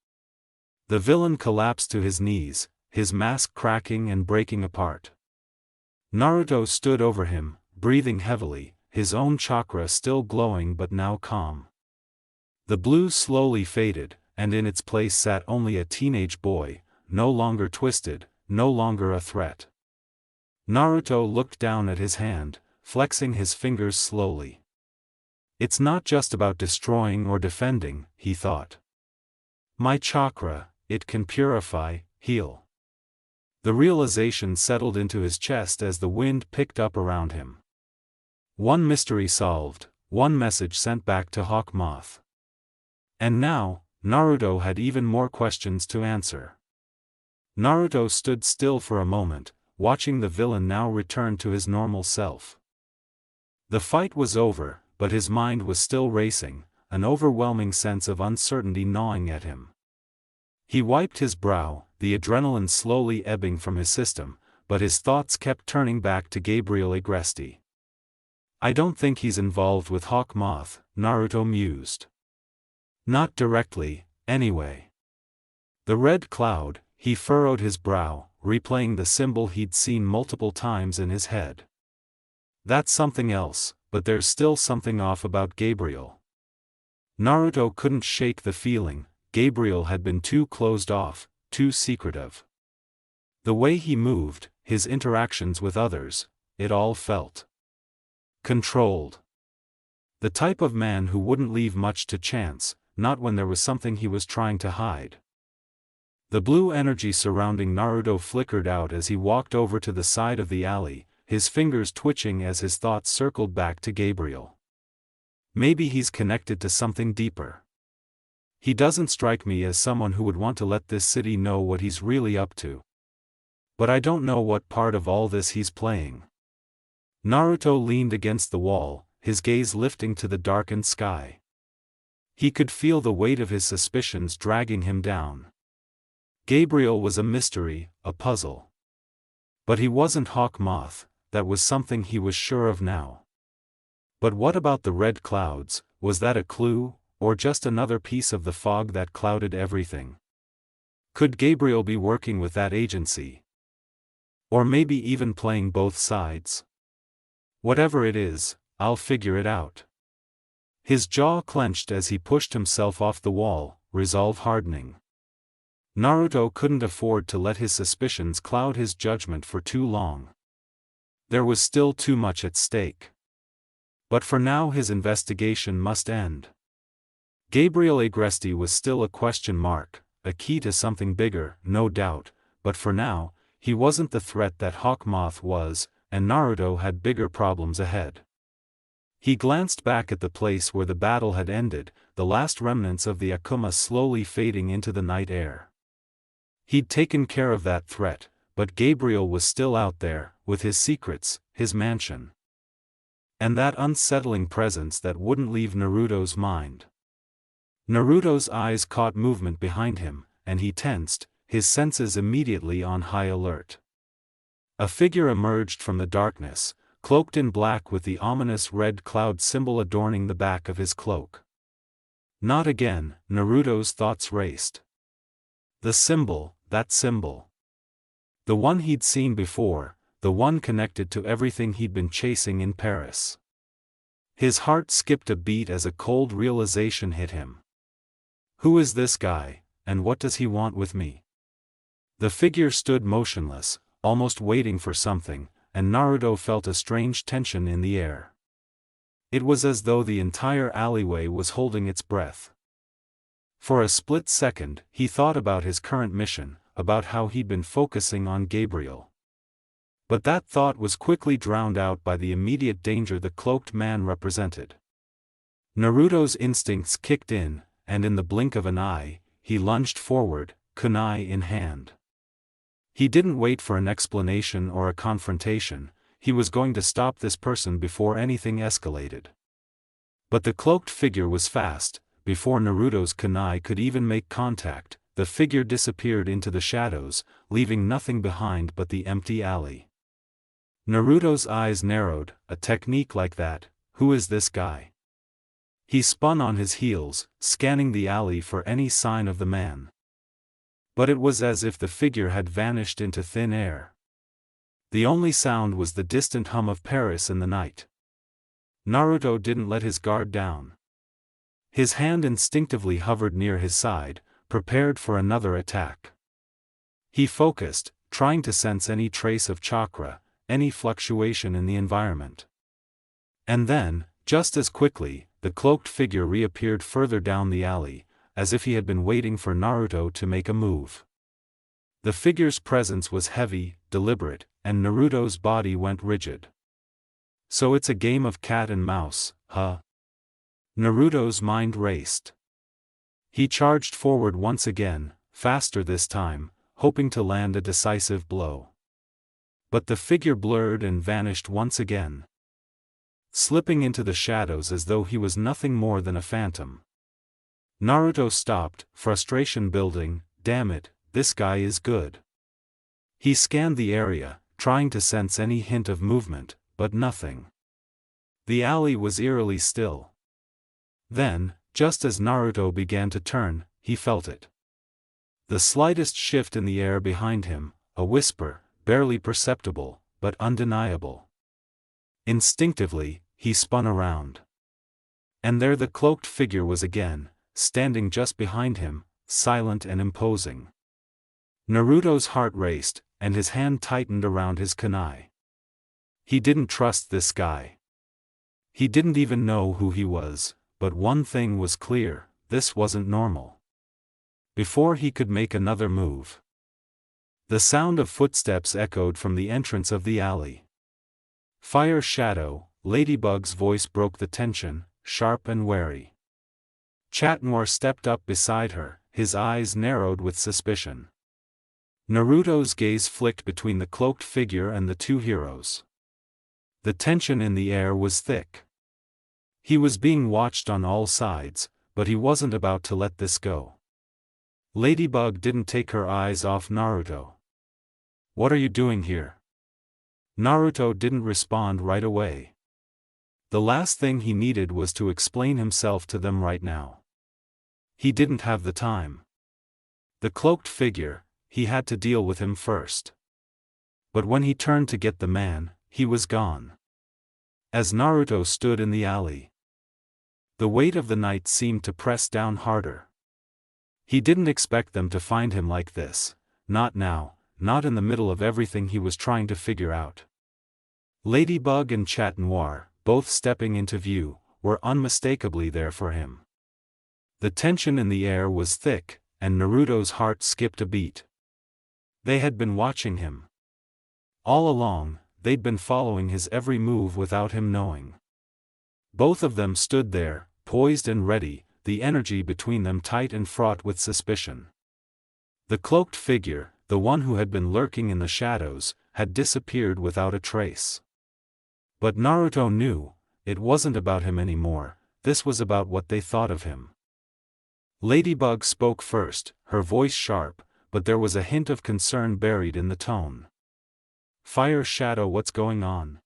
The villain collapsed to his knees, his mask cracking and breaking apart. Naruto stood over him, breathing heavily, his own chakra still glowing but now calm. The blue slowly faded, and in its place sat only a teenage boy, no longer twisted, no longer a threat. Naruto looked down at his hand, flexing his fingers slowly. "It's not just about destroying or defending," he thought. "My chakra, it can purify, heal." The realization settled into his chest as the wind picked up around him. One mystery solved, one message sent back to Hawkmoth. And now, Naruto had even more questions to answer. Naruto stood still for a moment, watching the villain now return to his normal self. The fight was over, but his mind was still racing, an overwhelming sense of uncertainty gnawing at him. He wiped his brow, the adrenaline slowly ebbing from his system, but his thoughts kept turning back to Gabriel Agresti. "I don't think he's involved with Hawkmoth," Naruto mused. "Not directly, anyway." The red cloud, he furrowed his brow, replaying the symbol he'd seen multiple times in his head. "That's something else, but there's still something off about Gabriel." Naruto couldn't shake the feeling, Gabriel had been too closed off, too secretive. The way he moved, his interactions with others, it all felt controlled. The type of man who wouldn't leave much to chance, not when there was something he was trying to hide. The blue energy surrounding Naruto flickered out as he walked over to the side of the alley, his fingers twitching as his thoughts circled back to Gabriel. Maybe he's connected to something deeper. He doesn't strike me as someone who would want to let this city know what he's really up to. But I don't know what part of all this he's playing. Naruto leaned against the wall, his gaze lifting to the darkened sky. He could feel the weight of his suspicions dragging him down. Gabriel was a mystery, a puzzle. But he wasn't Hawkmoth, that was something he was sure of now. But what about the red clouds, was that a clue, or just another piece of the fog that clouded everything? Could Gabriel be working with that agency? Or maybe even playing both sides? Whatever it is, I'll figure it out. His jaw clenched as he pushed himself off the wall, resolve hardening. Naruto couldn't afford to let his suspicions cloud his judgment for too long. There was still too much at stake. But for now his investigation must end. Gabriel Agresti was still a question mark, a key to something bigger, no doubt, but for now, he wasn't the threat that Hawkmoth was, and Naruto had bigger problems ahead. He glanced back at the place where the battle had ended, the last remnants of the Akuma slowly fading into the night air. He'd taken care of that threat, but Gabriel was still out there, with his secrets, his mansion. And that unsettling presence that wouldn't leave Naruto's mind. Naruto's eyes caught movement behind him, and he tensed, his senses immediately on high alert. A figure emerged from the darkness, cloaked in black with the ominous red cloud symbol adorning the back of his cloak. Not again, Naruto's thoughts raced. The symbol, that symbol. The one he'd seen before, the one connected to everything he'd been chasing in Paris. His heart skipped a beat as a cold realization hit him. Who is this guy, and what does he want with me? The figure stood motionless, almost waiting for something, and Naruto felt a strange tension in the air. It was as though the entire alleyway was holding its breath. For a split second, he thought about his current mission, about how he'd been focusing on Gabriel. But that thought was quickly drowned out by the immediate danger the cloaked man represented. Naruto's instincts kicked in, and in the blink of an eye, he lunged forward, kunai in hand. He didn't wait for an explanation or a confrontation, he was going to stop this person before anything escalated. But the cloaked figure was fast. Before Naruto's kunai could even make contact, the figure disappeared into the shadows, leaving nothing behind but the empty alley. Naruto's eyes narrowed. A technique like that, who is this guy? He spun on his heels, scanning the alley for any sign of the man. But it was as if the figure had vanished into thin air. The only sound was the distant hum of Paris in the night. Naruto didn't let his guard down. His hand instinctively hovered near his side, prepared for another attack. He focused, trying to sense any trace of chakra, any fluctuation in the environment. And then, just as quickly, the cloaked figure reappeared further down the alley, as if he had been waiting for Naruto to make a move. The figure's presence was heavy, deliberate, and Naruto's body went rigid. So it's a game of cat and mouse, huh? Naruto's mind raced. He charged forward once again, faster this time, hoping to land a decisive blow. But the figure blurred and vanished once again, slipping into the shadows as though he was nothing more than a phantom. Naruto stopped, frustration building. Damn it, this guy is good. He scanned the area, trying to sense any hint of movement, but nothing. The alley was eerily still. Then, just as Naruto began to turn, he felt it. The slightest shift in the air behind him, a whisper, barely perceptible, but undeniable. Instinctively, he spun around. And there the cloaked figure was again, standing just behind him, silent and imposing. Naruto's heart raced, and his hand tightened around his kunai. He didn't trust this guy. He didn't even know who he was, but one thing was clear, this wasn't normal. Before he could make another move, the sound of footsteps echoed from the entrance of the alley. Fire Shadow, Ladybug's voice broke the tension, sharp and wary. Chatmore stepped up beside her, his eyes narrowed with suspicion. Naruto's gaze flicked between the cloaked figure and the two heroes. The tension in the air was thick. He was being watched on all sides, but he wasn't about to let this go. Ladybug didn't take her eyes off Naruto. "What are you doing here?" Naruto didn't respond right away. The last thing he needed was to explain himself to them right now. He didn't have the time. The cloaked figure, he had to deal with him first. But when he turned to get the man, he was gone. As Naruto stood in the alley, the weight of the night seemed to press down harder. He didn't expect them to find him like this, not now, not in the middle of everything he was trying to figure out. Ladybug and Chat Noir, both stepping into view, were unmistakably there for him. The tension in the air was thick, and Naruto's heart skipped a beat. They had been watching him. All along, they'd been following his every move without him knowing. Both of them stood there, poised and ready, the energy between them tight and fraught with suspicion. The cloaked figure, the one who had been lurking in the shadows, had disappeared without a trace. But Naruto knew, it wasn't about him anymore, this was about what they thought of him. Ladybug spoke first, her voice sharp, but there was a hint of concern buried in the tone. "Fire Shadow, what's going on?"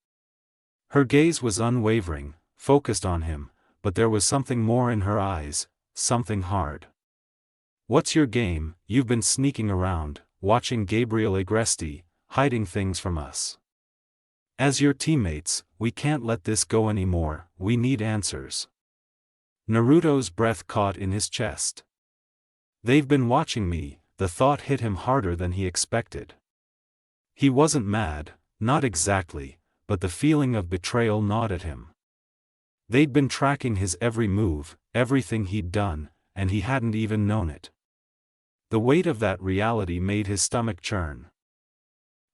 Her gaze was unwavering, focused on him, but there was something more in her eyes, something hard. "What's your game? You've been sneaking around, watching Gabriel Agresti, hiding things from us. As your teammates, we can't let this go anymore, we need answers." Naruto's breath caught in his chest. "They've been watching me," the thought hit him harder than he expected. He wasn't mad, not exactly, but the feeling of betrayal gnawed at him. They'd been tracking his every move, everything he'd done, and he hadn't even known it. The weight of that reality made his stomach churn.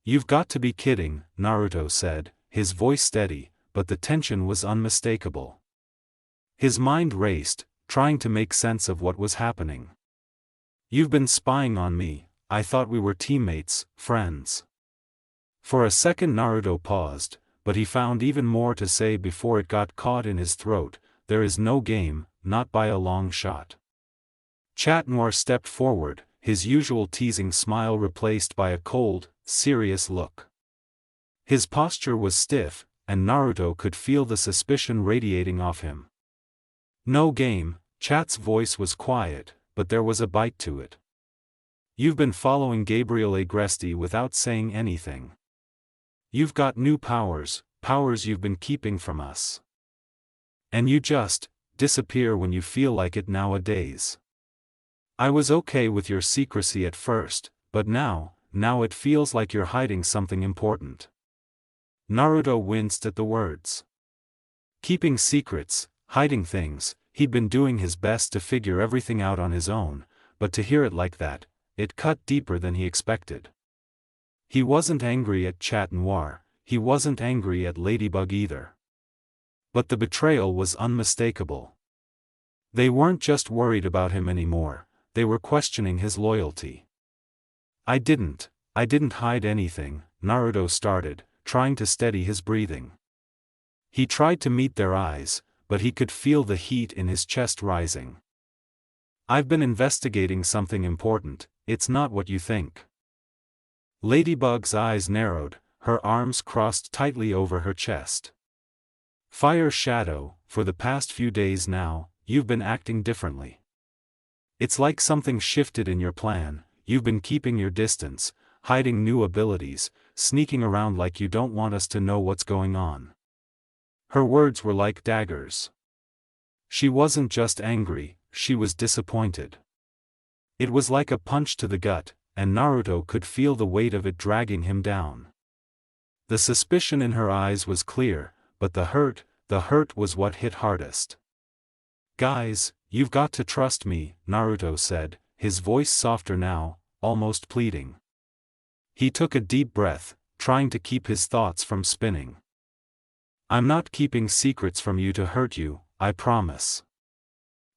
"You've got to be kidding," Naruto said, his voice steady, but the tension was unmistakable. His mind raced, trying to make sense of what was happening. "You've been spying on me, I thought we were teammates, friends." For a second Naruto paused, but he found even more to say before it got caught in his throat. "There is no game, not by a long shot." Chat Noir stepped forward, his usual teasing smile replaced by a cold, serious look. His posture was stiff, and Naruto could feel the suspicion radiating off him. "No game," Chat's voice was quiet, but there was a bite to it. "You've been following Gabriel Agresti without saying anything. You've got new powers, powers you've been keeping from us. And you just disappear when you feel like it nowadays. I was okay with your secrecy at first, but now it feels like you're hiding something important." Naruto winced at the words. Keeping secrets, hiding things, he'd been doing his best to figure everything out on his own, but to hear it like that, it cut deeper than he expected. He wasn't angry at Chat Noir, he wasn't angry at Ladybug either. But the betrayal was unmistakable. They weren't just worried about him anymore, they were questioning his loyalty. I didn't hide anything," Naruto started, trying to steady his breathing. He tried to meet their eyes, but he could feel the heat in his chest rising. "I've been investigating something important, it's not what you think." Ladybug's eyes narrowed, her arms crossed tightly over her chest. "Fire Shadow, for the past few days now, you've been acting differently. It's like something shifted in your plan, you've been keeping your distance, hiding new abilities, sneaking around like you don't want us to know what's going on." Her words were like daggers. She wasn't just angry, she was disappointed. It was like a punch to the gut, and Naruto could feel the weight of it dragging him down. The suspicion in her eyes was clear, but the hurt was what hit hardest. "Guys, you've got to trust me," Naruto said, his voice softer now, almost pleading. He took a deep breath, trying to keep his thoughts from spinning. "I'm not keeping secrets from you to hurt you, I promise.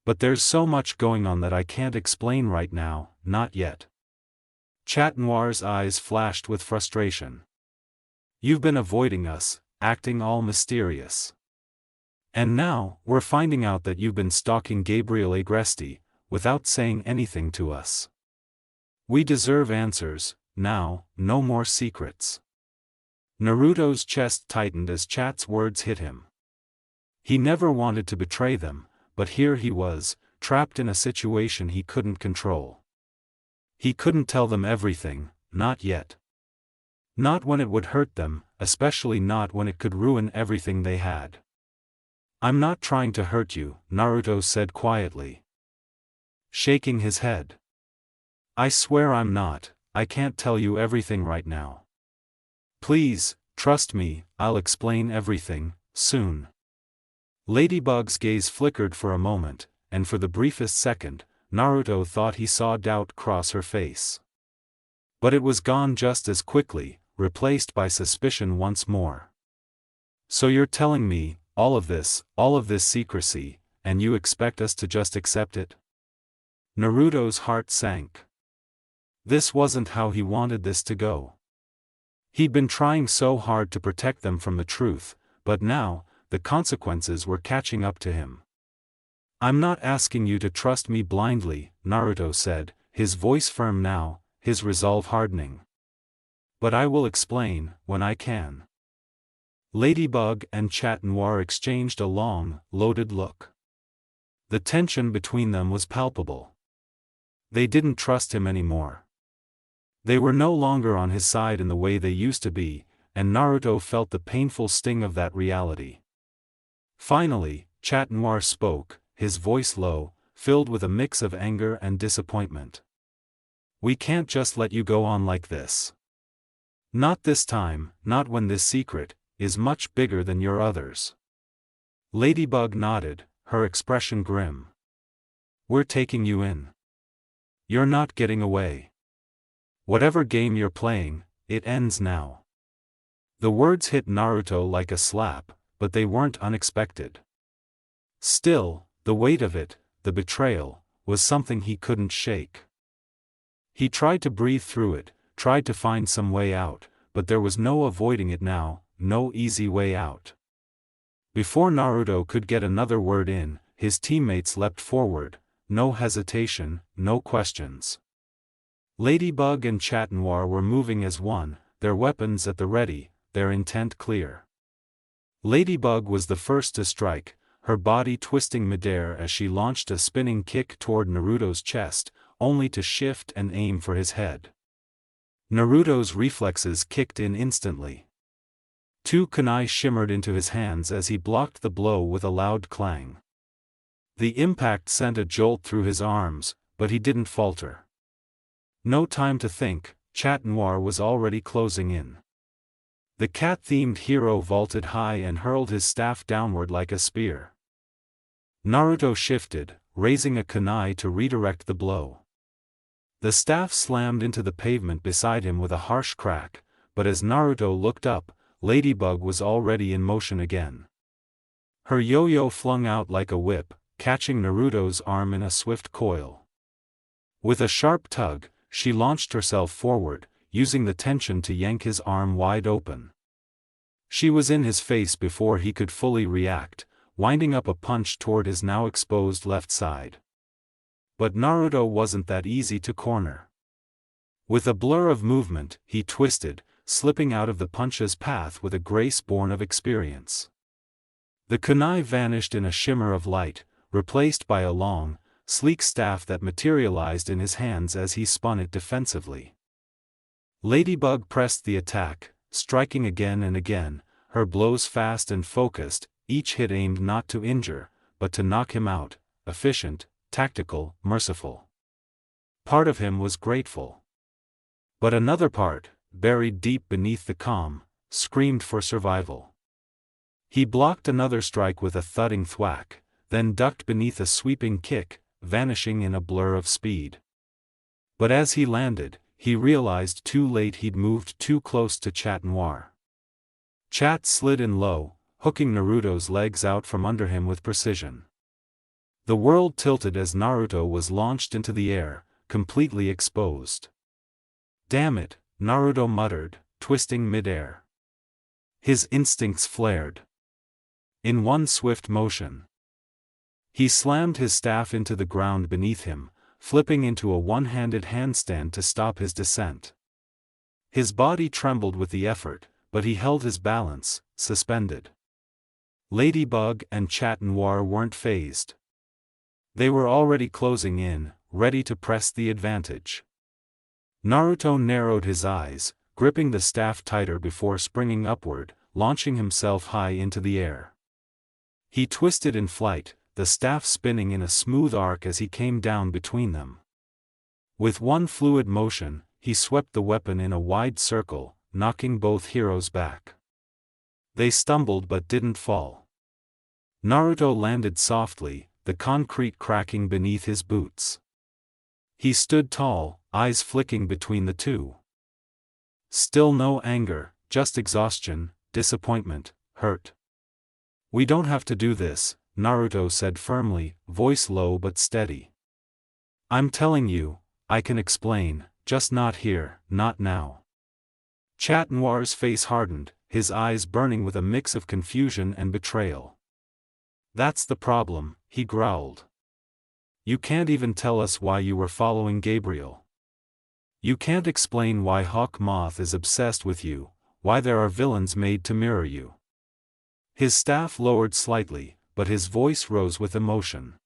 But there's so much going on that I can't explain right now, not yet." Chat Noir's eyes flashed with frustration. "You've been avoiding us, acting all mysterious. And now, we're finding out that you've been stalking Gabriel Agresti, without saying anything to us. We deserve answers, now, no more secrets." Naruto's chest tightened as Chat's words hit him. He never wanted to betray them, but here he was, trapped in a situation he couldn't control. He couldn't tell them everything, not yet. Not when it would hurt them, especially not when it could ruin everything they had. "I'm not trying to hurt you," Naruto said quietly, shaking his head. "I swear I'm not, I can't tell you everything right now. Please, Trust me, I'll explain everything, soon. Ladybug's gaze flickered for a moment, and for the briefest second, Naruto thought he saw doubt cross her face. But it was gone just as quickly, replaced by suspicion once more. So you're telling me, all of this secrecy, and you expect us to just accept it? Naruto's heart sank. This wasn't how he wanted this to go. He'd been trying so hard to protect them from the truth, but now, the consequences were catching up to him. I'm not asking you to trust me blindly, Naruto said, his voice firm now, his resolve hardening. But I will explain, when I can. Ladybug and Chat Noir exchanged a long, loaded look. The tension between them was palpable. They didn't trust him anymore. They were no longer on his side in the way they used to be, and Naruto felt the painful sting of that reality. Finally, Chat Noir spoke, his voice low, filled with a mix of anger and disappointment. We can't just let you go on like this. Not this time, not when this secret is much bigger than your others. Ladybug nodded, her expression grim. We're taking you in. You're not getting away. Whatever game you're playing, it ends now. The words hit Naruto like a slap, but they weren't unexpected. Still, the weight of it, the betrayal, was something he couldn't shake. He tried to breathe through it, tried to find some way out, but there was no avoiding it now, no easy way out. Before Naruto could get another word in, his teammates leapt forward, no hesitation, no questions. Ladybug and Chat Noir were moving as one, their weapons at the ready, their intent clear. Ladybug was the first to strike, her body twisting midair as she launched a spinning kick toward Naruto's chest, only to shift and aim for his head. Naruto's reflexes kicked in instantly. Two kunai shimmered into his hands as he blocked the blow with a loud clang. The impact sent a jolt through his arms, but he didn't falter. No time to think, Chat Noir was already closing in. The cat-themed hero vaulted high and hurled his staff downward like a spear. Naruto shifted, raising a kunai to redirect the blow. The staff slammed into the pavement beside him with a harsh crack, but as Naruto looked up, Ladybug was already in motion again. Her yo-yo flung out like a whip, catching Naruto's arm in a swift coil. With a sharp tug, she launched herself forward, using the tension to yank his arm wide open. She was in his face before he could fully react, winding up a punch toward his now exposed left side. But Naruto wasn't that easy to corner. With a blur of movement, he twisted, slipping out of the punch's path with a grace born of experience. The kunai vanished in a shimmer of light, replaced by a long, sleek staff that materialized in his hands as he spun it defensively. Ladybug pressed the attack, striking again and again, her blows fast and focused, each hit aimed not to injure, but to knock him out, efficient, tactical, merciful. Part of him was grateful. But another part, buried deep beneath the calm, screamed for survival. He blocked another strike with a thudding thwack, then ducked beneath a sweeping kick, vanishing in a blur of speed. But as he landed, he realized too late he'd moved too close to Chat Noir. Chat slid in low, hooking Naruto's legs out from under him with precision. The world tilted as Naruto was launched into the air, completely exposed. Damn it, Naruto muttered, twisting midair. His instincts flared. In one swift motion, he slammed his staff into the ground beneath him, flipping into a one-handed handstand to stop his descent. His body trembled with the effort, but he held his balance, suspended. Ladybug and Chat Noir weren't fazed. They were already closing in, ready to press the advantage. Naruto narrowed his eyes, gripping the staff tighter before springing upward, launching himself high into the air. He twisted in flight, the staff spinning in a smooth arc as he came down between them. With one fluid motion, he swept the weapon in a wide circle, knocking both heroes back. They stumbled but didn't fall. Naruto landed softly, the concrete cracking beneath his boots. He stood tall, eyes flicking between the two. Still no anger, just exhaustion, disappointment, hurt. "We don't have to do this," Naruto said firmly, voice low but steady. "I'm telling you, I can explain, just not here, not now." Chat Noir's face hardened, his eyes burning with a mix of confusion and betrayal. "That's the problem," he growled. "You can't even tell us why you were following Gabriel. You can't explain why Hawk Moth is obsessed with you, why there are villains made to mirror you." His staff lowered slightly, but his voice rose with emotion.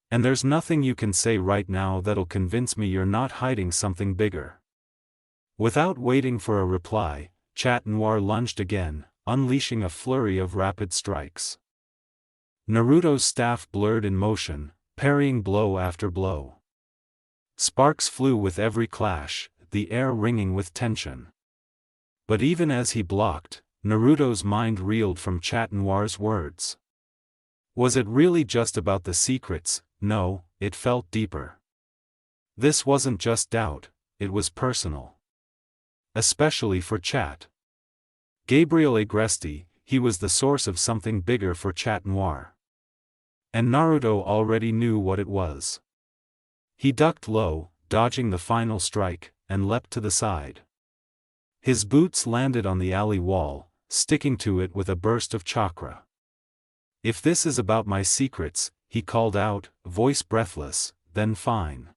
"And there's nothing you can say right now that'll convince me you're not hiding something bigger." Without waiting for a reply, Chat Noir lunged again, unleashing a flurry of rapid strikes. Naruto's staff blurred in motion, parrying blow after blow. Sparks flew with every clash, the air ringing with tension. But even as he blocked, Naruto's mind reeled from Chat Noir's words. Was it really just about the secrets? No, it felt deeper. This wasn't just doubt, it was personal. Especially for Chat. Gabriel Agresti, he was the source of something bigger for Chat Noir. And Naruto already knew what it was. He ducked low, dodging the final strike, and leapt to the side. His boots landed on the alley wall, sticking to it with a burst of chakra. "If this is about my secrets," he called out, voice breathless, "then fine.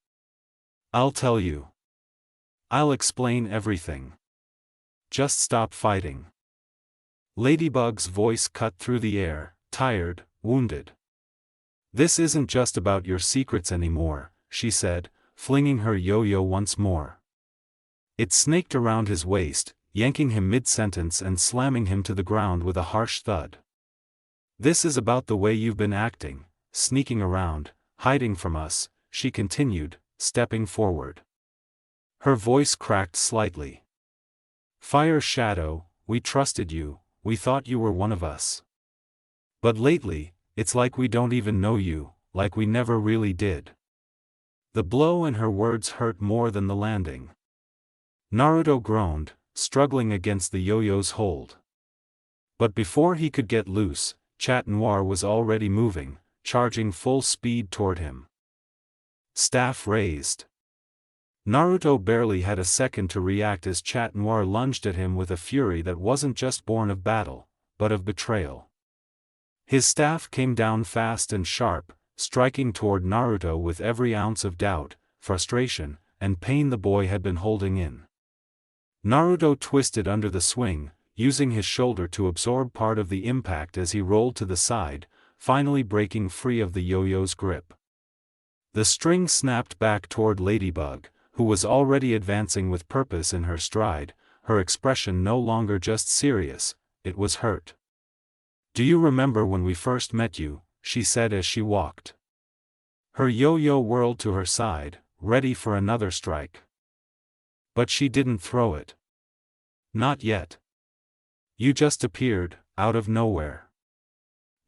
I'll tell you. I'll explain everything. Just stop fighting." Ladybug's voice cut through the air, tired, wounded. "This isn't just about your secrets anymore," she said, flinging her yo-yo once more. It snaked around his waist, yanking him mid-sentence and slamming him to the ground with a harsh thud. "This is about the way you've been acting, sneaking around, hiding from us," she continued, stepping forward. Her voice cracked slightly. "Fire Shadow, we trusted you, we thought you were one of us. But lately, it's like we don't even know you, like we never really did." The blow in her words hurt more than the landing. Naruto groaned, struggling against the yo-yo's hold. But before he could get loose, Chat Noir was already moving, charging full speed toward him. Staff raised. Naruto barely had a second to react as Chat Noir lunged at him with a fury that wasn't just born of battle, but of betrayal. His staff came down fast and sharp, striking toward Naruto with every ounce of doubt, frustration, and pain the boy had been holding in. Naruto twisted under the swing, using his shoulder to absorb part of the impact as he rolled to the side, finally breaking free of the yo-yo's grip. The string snapped back toward Ladybug, who was already advancing with purpose in her stride, her expression no longer just serious, it was hurt. "Do you remember when we first met you?" she said as she walked. Her yo-yo whirled to her side, ready for another strike. But she didn't throw it. "Not yet. You just appeared, out of nowhere.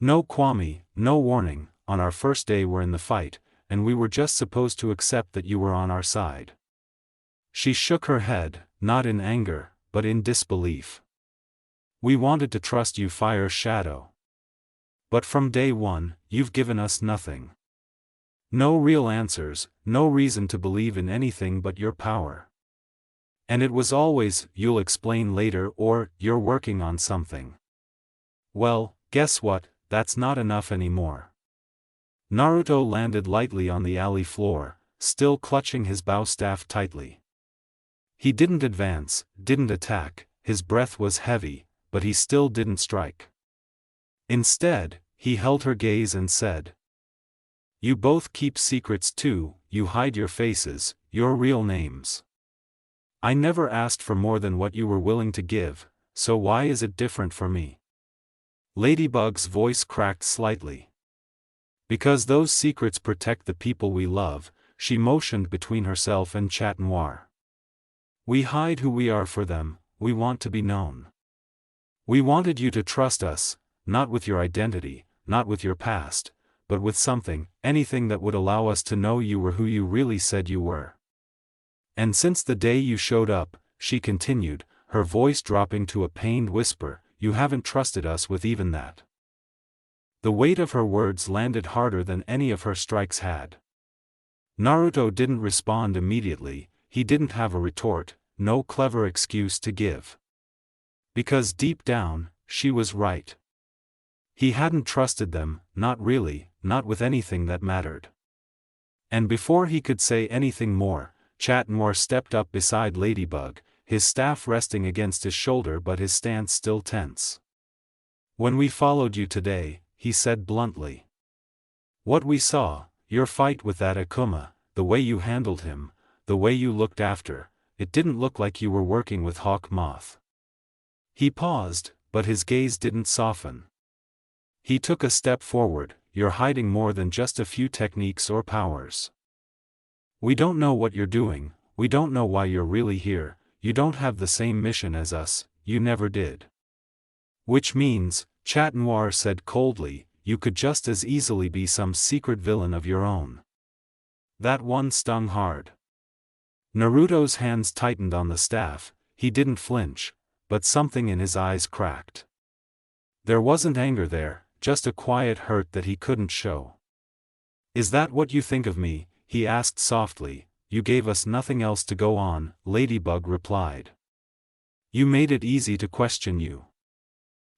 No Kwame, no warning, on our first day we're in the fight, and we were just supposed to accept that you were on our side." She shook her head, not in anger, but in disbelief. "We wanted to trust you, Fire Shadow. But from day one, you've given us nothing. No real answers, no reason to believe in anything but your power. And it was always, 'You'll explain later' or 'You're working on something.' Well, guess what, that's not enough anymore." Naruto landed lightly on the alley floor, still clutching his bow staff tightly. He didn't advance, didn't attack, his breath was heavy, but he still didn't strike. Instead, he held her gaze and said, "You both keep secrets too, you hide your faces, your real names. I never asked for more than what you were willing to give, so why is it different for me?" Ladybug's voice cracked slightly. "Because those secrets protect the people we love," she motioned between herself and Chat Noir. "We hide who we are for them, we want to be known. We wanted you to trust us, not with your identity, not with your past, but with something, anything that would allow us to know you were who you really said you were. And since the day you showed up," she continued, her voice dropping to a pained whisper, "you haven't trusted us with even that." The weight of her words landed harder than any of her strikes had. Naruto didn't respond immediately, he didn't have a retort, no clever excuse to give. Because deep down, she was right. He hadn't trusted them, not really, not with anything that mattered. And before he could say anything more, Chatnoir stepped up beside Ladybug, his staff resting against his shoulder but his stance still tense. "When we followed you today," he said bluntly. "What we saw, your fight with that Akuma, the way you handled him, the way you looked after, it didn't look like you were working with Hawk Moth." He paused, but his gaze didn't soften. He took a step forward, "You're hiding more than just a few techniques or powers. We don't know what you're doing, we don't know why you're really here, you don't have the same mission as us, you never did." "Which means," Chatnoir said coldly, "you could just as easily be some secret villain of your own." That one stung hard. Naruto's hands tightened on the staff, he didn't flinch, but something in his eyes cracked. There wasn't anger there, just a quiet hurt that he couldn't show. "Is that what you think of me?" he asked softly. "You gave us nothing else to go on," Ladybug replied. "You made it easy to question you."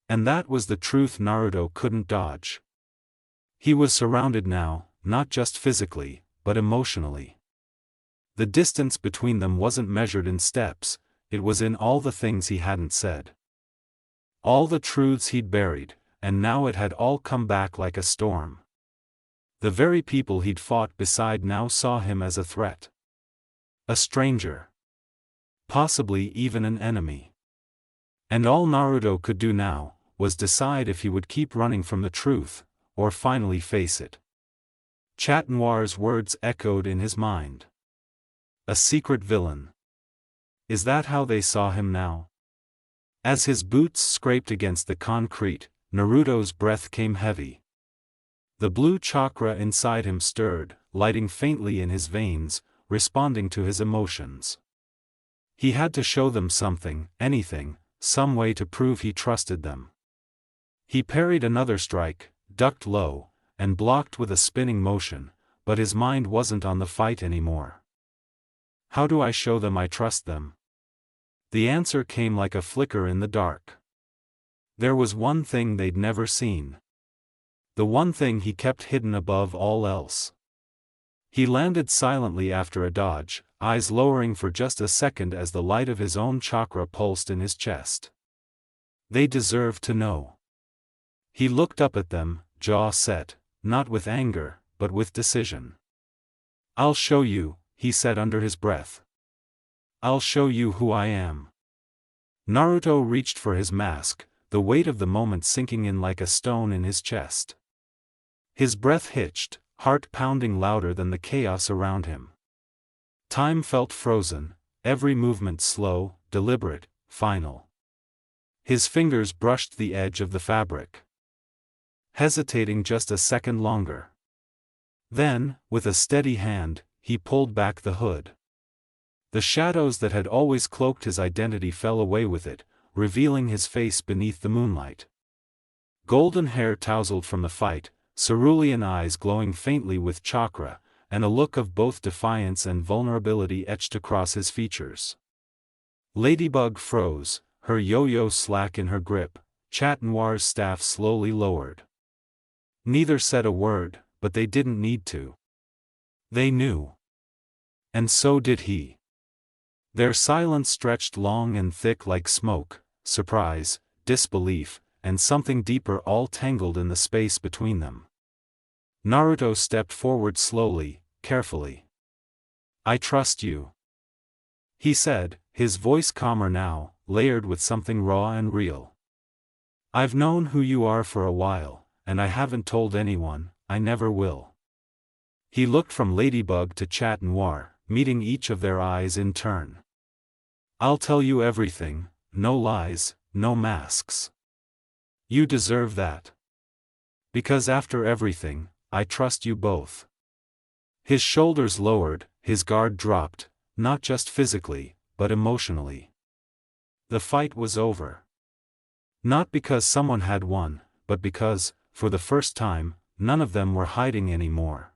And that was the truth Naruto couldn't dodge. He was surrounded now, not just physically, but emotionally. The distance between them wasn't measured in steps, it was in all the things he hadn't said. All the truths he'd buried, and now it had all come back like a storm. The very people he'd fought beside now saw him as a threat. A stranger. Possibly even an enemy. And all Naruto could do now, was decide if he would keep running from the truth, or finally face it. Chatnoir's words echoed in his mind. A secret villain. Is that how they saw him now? As his boots scraped against the concrete, Naruto's breath came heavy. The blue chakra inside him stirred, lighting faintly in his veins, responding to his emotions. He had to show them something, anything, some way to prove he trusted them. He parried another strike, ducked low, and blocked with a spinning motion, but his mind wasn't on the fight anymore. How do I show them I trust them? The answer came like a flicker in the dark. There was one thing they'd never seen. The one thing he kept hidden above all else. He landed silently after a dodge, eyes lowering for just a second as the light of his own chakra pulsed in his chest. They deserved to know. He looked up at them, jaw set, not with anger, but with decision. "I'll show you," he said under his breath. "I'll show you who I am." Naruto reached for his mask, the weight of the moment sinking in like a stone in his chest. His breath hitched, heart pounding louder than the chaos around him. Time felt frozen, every movement slow, deliberate, final. His fingers brushed the edge of the fabric. Hesitating just a second longer. Then, with a steady hand, he pulled back the hood. The shadows that had always cloaked his identity fell away with it, revealing his face beneath the moonlight. Golden hair tousled from the fight, cerulean eyes glowing faintly with chakra, and a look of both defiance and vulnerability etched across his features. Ladybug froze, her yo-yo slack in her grip, Chatnoir's staff slowly lowered. Neither said a word, but they didn't need to. They knew. And so did he. Their silence stretched long and thick like smoke, surprise, disbelief, and something deeper all tangled in the space between them. Naruto stepped forward slowly, carefully. "I trust you," he said, his voice calmer now, layered with something raw and real. "I've known who you are for a while, and I haven't told anyone, I never will." He looked from Ladybug to Chatnoir, meeting each of their eyes in turn. "I'll tell you everything, no lies, no masks." You deserve that. Because after everything, I trust you both. His shoulders lowered, his guard dropped, not just physically, but emotionally. The fight was over. Not because someone had won, but because, for the first time, none of them were hiding anymore.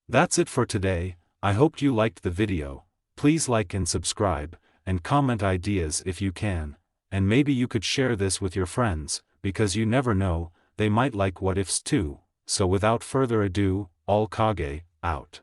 That's it for today. I hope you liked the video. Please like and subscribe, and comment ideas if you can, and maybe you could share this with your friends, because you never know, they might like what ifs too. So without further ado, all KAGE, out.